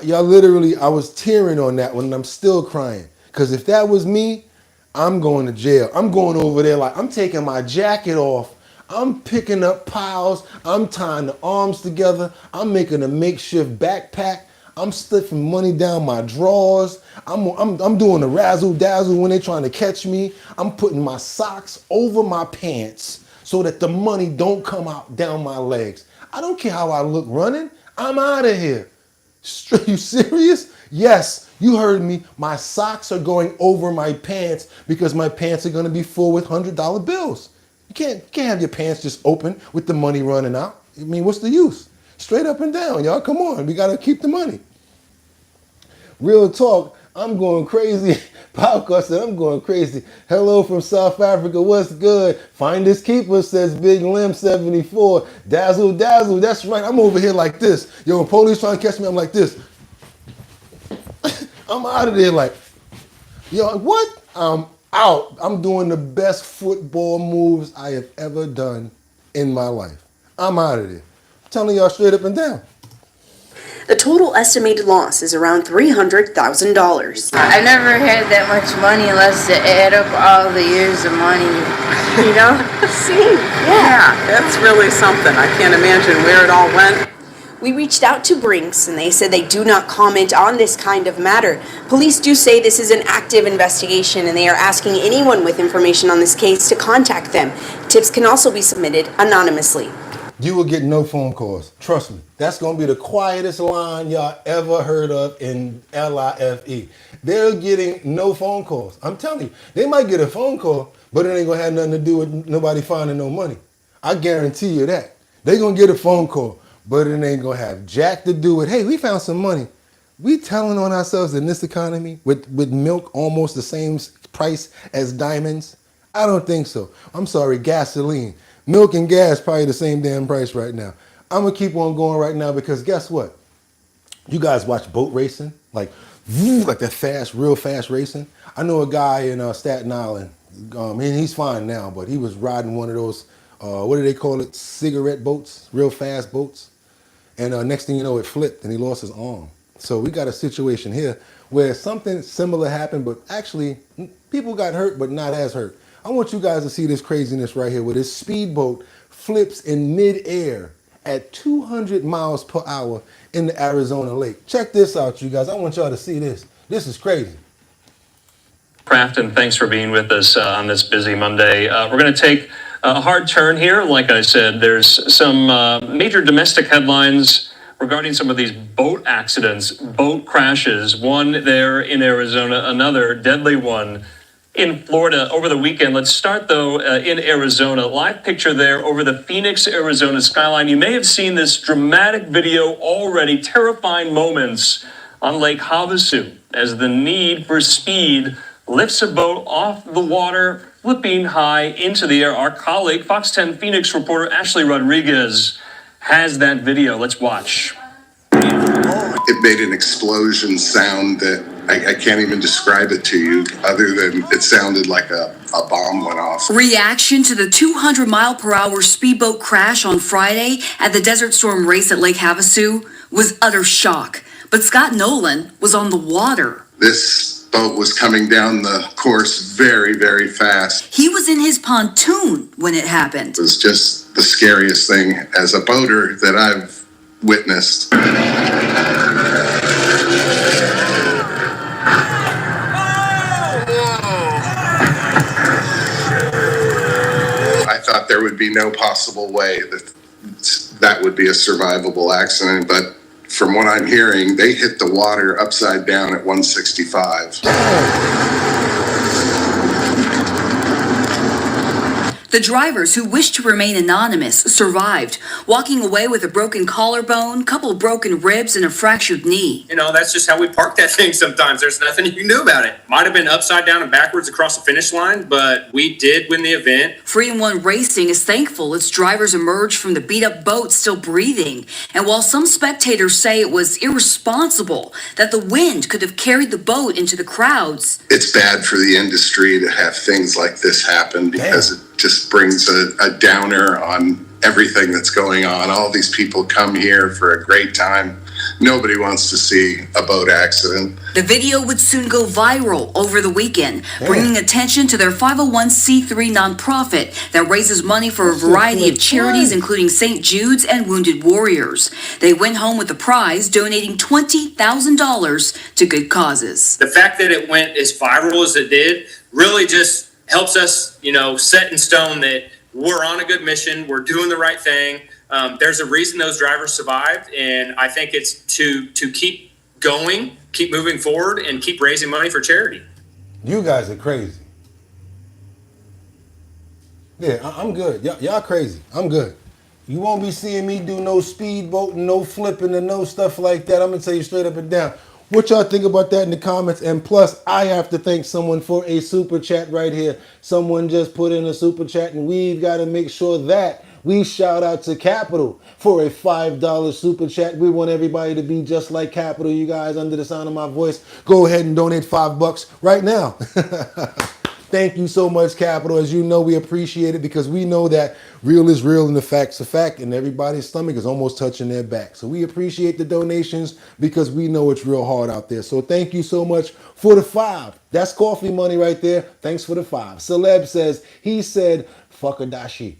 Y'all literally, I was tearing on that one, and I'm still crying. Because if that was me, I'm going to jail. I'm going over there like I'm taking my jacket off. I'm picking up piles. I'm tying the arms together. I'm making a makeshift backpack. I'm stuffing money down my drawers. I'm doing the razzle dazzle when they're trying to catch me. I'm putting my socks over my pants so that the money don't come out down my legs. I don't care how I look running. I'm out of here. You serious? Yes, you heard me. My socks are going over my pants because my pants are going to be full with $100 bills. You can't have your pants just open with the money running out. I mean, what's the use? Straight up and down, y'all. Come on, we gotta keep the money. Real talk, I'm going crazy. Podcast said I'm going crazy. Hello from South Africa, what's good? Finders keepers, says Big Lim 74. Dazzle, dazzle, that's right. I'm over here like this. Yo, when police trying to catch me, I'm like this. I'm out of there like, yo, what? I'm out. I'm doing the best football moves I have ever done in my life. I'm out of there. I'm telling y'all straight up and down. The total estimated loss is around $300,000. I never had that much money unless to add up all the years of money, you know? See? Yeah, that's really something. I can't imagine where it all went. We reached out to Brinks and they said they do not comment on this kind of matter. Police do say this is an active investigation and they are asking anyone with information on this case to contact them. Tips can also be submitted anonymously. You will get no phone calls. Trust me. That's going to be the quietest line y'all ever heard of in LIFE. They're getting no phone calls. I'm telling you, they might get a phone call, but it ain't going to have nothing to do with nobody finding no money. I guarantee you that. They're going to get a phone call, but it ain't going to have jack to do with, hey, we found some money. We telling on ourselves in this economy with milk almost the same price as diamonds? I don't think so. I'm sorry, gasoline. Milk and gas probably the same damn price right now. I'm going to keep on going right now because guess what? You guys watch boat racing? Like that fast, real fast racing? I know a guy in Staten Island, and he's fine now, but he was riding one of those, what do they call it? Cigarette boats, real fast boats. And next thing you know, it flipped and he lost his arm. So we got a situation here where something similar happened, but actually people got hurt, but not as hurt. I want you guys to see this craziness right here where this speedboat flips in midair at 200 miles per hour in the Arizona lake. Check this out, you guys. I want y'all to see this. This is crazy. Crafton, thanks for being with us on this busy Monday. We're going to take a hard turn here. Like I said, there's some major domestic headlines regarding some of these boat accidents, boat crashes. One there in Arizona, another deadly one in Florida over the weekend. Let's start, though, in Arizona. Live picture there over the Phoenix, Arizona skyline. You may have seen this dramatic video already, terrifying moments on Lake Havasu as the need for speed lifts a boat off the water, flipping high into the air. Our colleague, Fox 10 Phoenix reporter Ashley Rodriguez has that video. Let's watch. It made an explosion sound that I can't even describe it to you other than it sounded like a bomb went off. Reaction to the 200-mile-per-hour speedboat crash on Friday at the Desert Storm race at Lake Havasu was utter shock. But Scott Nolan was on the water. This boat was coming down the course very, very fast. He was in his pontoon when it happened. It was just the scariest thing as a boater that I've witnessed. I thought there would be no possible way that would be a survivable accident, but from what I'm hearing, they hit the water upside down at 165. The drivers, who wished to remain anonymous, survived, walking away with a broken collarbone, couple broken ribs, and a fractured knee. You know, that's just how we park that thing sometimes. There's nothing you can do about it. Might have been upside down and backwards across the finish line, but we did win the event. Freedom One Racing is thankful its drivers emerged from the beat-up boat still breathing. And while some spectators say it was irresponsible that the wind could have carried the boat into the crowds, It's bad for the industry to have things like this happen because it just brings a downer on everything that's going on. All these people come here for a great time. Nobody wants to see a boat accident. the video would soon go viral over the weekend, bringing attention to their 501c3 nonprofit that raises money for a variety of charities, including St. Jude's and Wounded Warriors. They went home with the prize, donating $20,000 to good causes. The fact that it went as viral as it did really just helps us, set in stone that we're on a good mission. We're doing the right thing. There's a reason those drivers survived, and I think it's to keep going, keep moving forward, and keep raising money for charity. You guys are crazy. Yeah, I'm good. Y'all crazy. I'm good. You won't be seeing me do no speedboat, no flipping, and no stuff like that. I'm gonna tell you straight up and down. What y'all think about that in the comments? And plus, I have to thank someone for a super chat right here. Someone just put in a super chat, and we've got to make sure that we shout out to Capital for a $5 super chat. We want everybody to be just like Capital. You guys, under the sound of my voice, go ahead and donate $5 right now. Thank you so much, Capital. As you know, we appreciate it because we know that real is real and the fact's a fact, and everybody's stomach is almost touching their back. So we appreciate the donations because we know it's real hard out there. So thank you so much for the $5. That's coffee money right there. Thanks for the $5. Celeb says, he said, fuckadashi.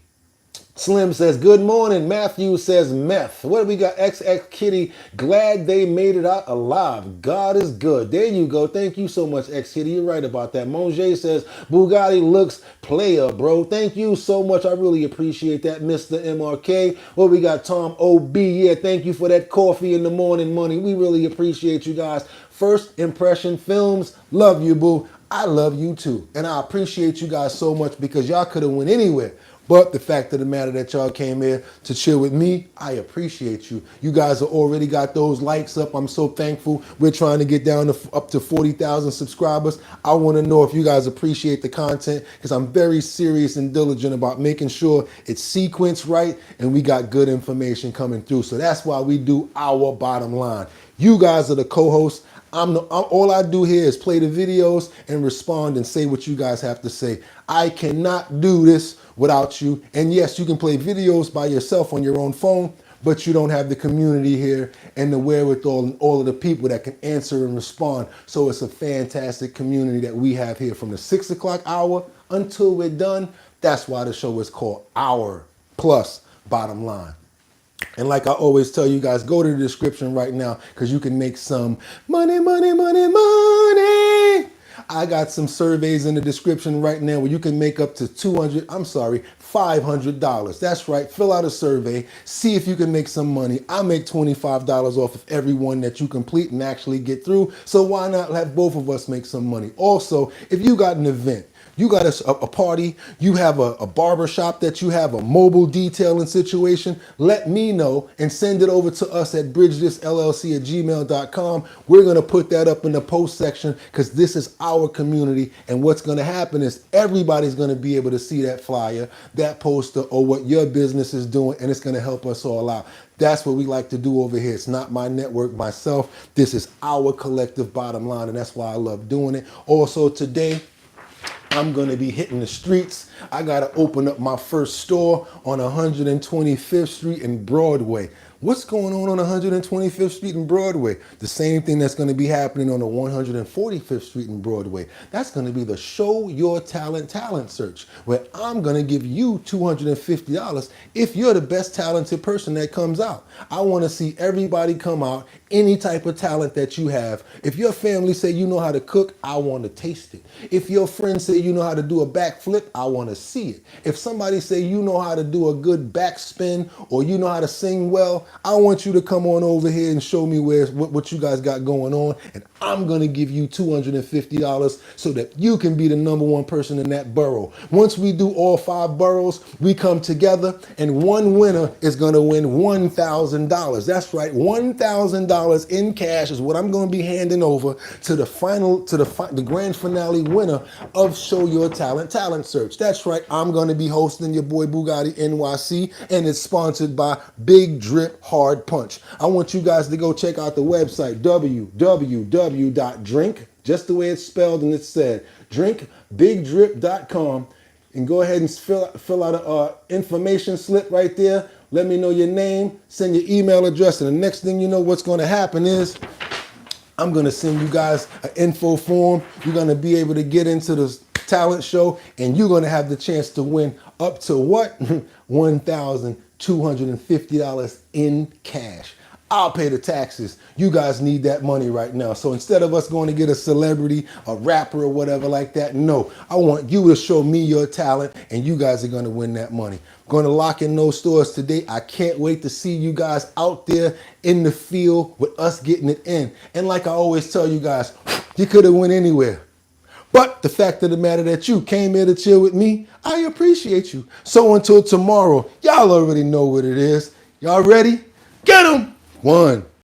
Slim says, good morning. Matthew says, meth. What do we got? XX Kitty, glad they made it out alive. God is good. There you go. Thank you so much, X Kitty. You're right about that. Monjay says, Bugatti looks player, bro. Thank you so much. I really appreciate that, Mr. MRK. What we got? Tom OB. Yeah, thank you for that coffee in the morning money. We really appreciate you guys. First Impression Films, love you, boo. I love you too. And I appreciate you guys so much because y'all could have went anywhere. But the fact of the matter that y'all came here to chill with me, I appreciate you. You guys have already got those likes up. I'm so thankful. We're trying to get down to up to 40,000 subscribers. I want to know if you guys appreciate the content because I'm very serious and diligent about making sure it's sequenced right and we got good information coming through. So that's why we do our bottom line. You guys are the co-hosts. All I do here is play the videos and respond and say what you guys have to say. I cannot do this without you. And yes, you can play videos by yourself on your own phone, but you don't have the community here and the wherewithal and all of the people that can answer and respond. So it's a fantastic community that we have here from the 6 o'clock hour until we're done. That's why the show is called Hour Plus Bottom Line. And like I always tell you guys, go to the description right now because you can make some money, money, money, money. I got some surveys in the description right now where you can make up to $500. That's right. Fill out a survey. See if you can make some money. I make $25 off of every one that you complete and actually get through. So why not have both of us make some money? Also, if you got an event, you got a party, you have a barber shop that you have a mobile detailing situation, let me know and send it over to us at bridgethisllc@gmail.com. We're going to put that up in the post section because this is our community. And what's going to happen is everybody's going to be able to see that flyer, that poster, or what your business is doing, and it's going to help us all out. That's what we like to do over here. It's not my network, myself. This is our collective bottom line, and that's why I love doing it. Also today, I'm going to be hitting the streets. I got to open up my first store on 125th Street and Broadway. What's going on 125th Street and Broadway? The same thing that's going to be happening on the 145th Street and Broadway. That's going to be the Show Your Talent Search, where I'm going to give you $250 if you're the best talented person that comes out. I want to see everybody come out, any type of talent that you have. If your family say you know how to cook, I want to taste it. If your friends say you know how to do a backflip, I want to see it. If somebody say you know how to do a good backspin or you know how to sing well, I want you to come on over here and show me what you guys got going on, and I'm going to give you $250 so that you can be the #1 person in that borough. Once we do all 5 boroughs, we come together, and one winner is going to win $1,000. That's right, $1,000 in cash is what I'm going to be handing over to the grand finale winner of Show Your Talent Search. That's right, I'm going to be hosting your boy Bugatti NYC, and it's sponsored by Big Drip Hard Punch. I want you guys to go check out the website, www.drink, just the way it's spelled and it's said, drinkbigdrip.com, and go ahead and fill out an information slip right there. Let me know your name, send your email address, and the next thing you know, what's going to happen is I'm going to send you guys an info form. You're going to be able to get into the talent show, and you're going to have the chance to win up to what? $1,250 in cash. I'll pay the taxes. You guys need that money right now. So instead of us going to get a celebrity, a rapper or whatever like that, no. I want you to show me your talent, and you guys are going to win that money. I'm going to lock in those stores today. I can't wait to see you guys out there in the field with us getting it in. And like I always tell you guys, you could have went anywhere, But the fact of the matter that you came here to chill with me, I appreciate you. So until tomorrow, y'all already know what it is. Y'all ready? Get 'em! 1,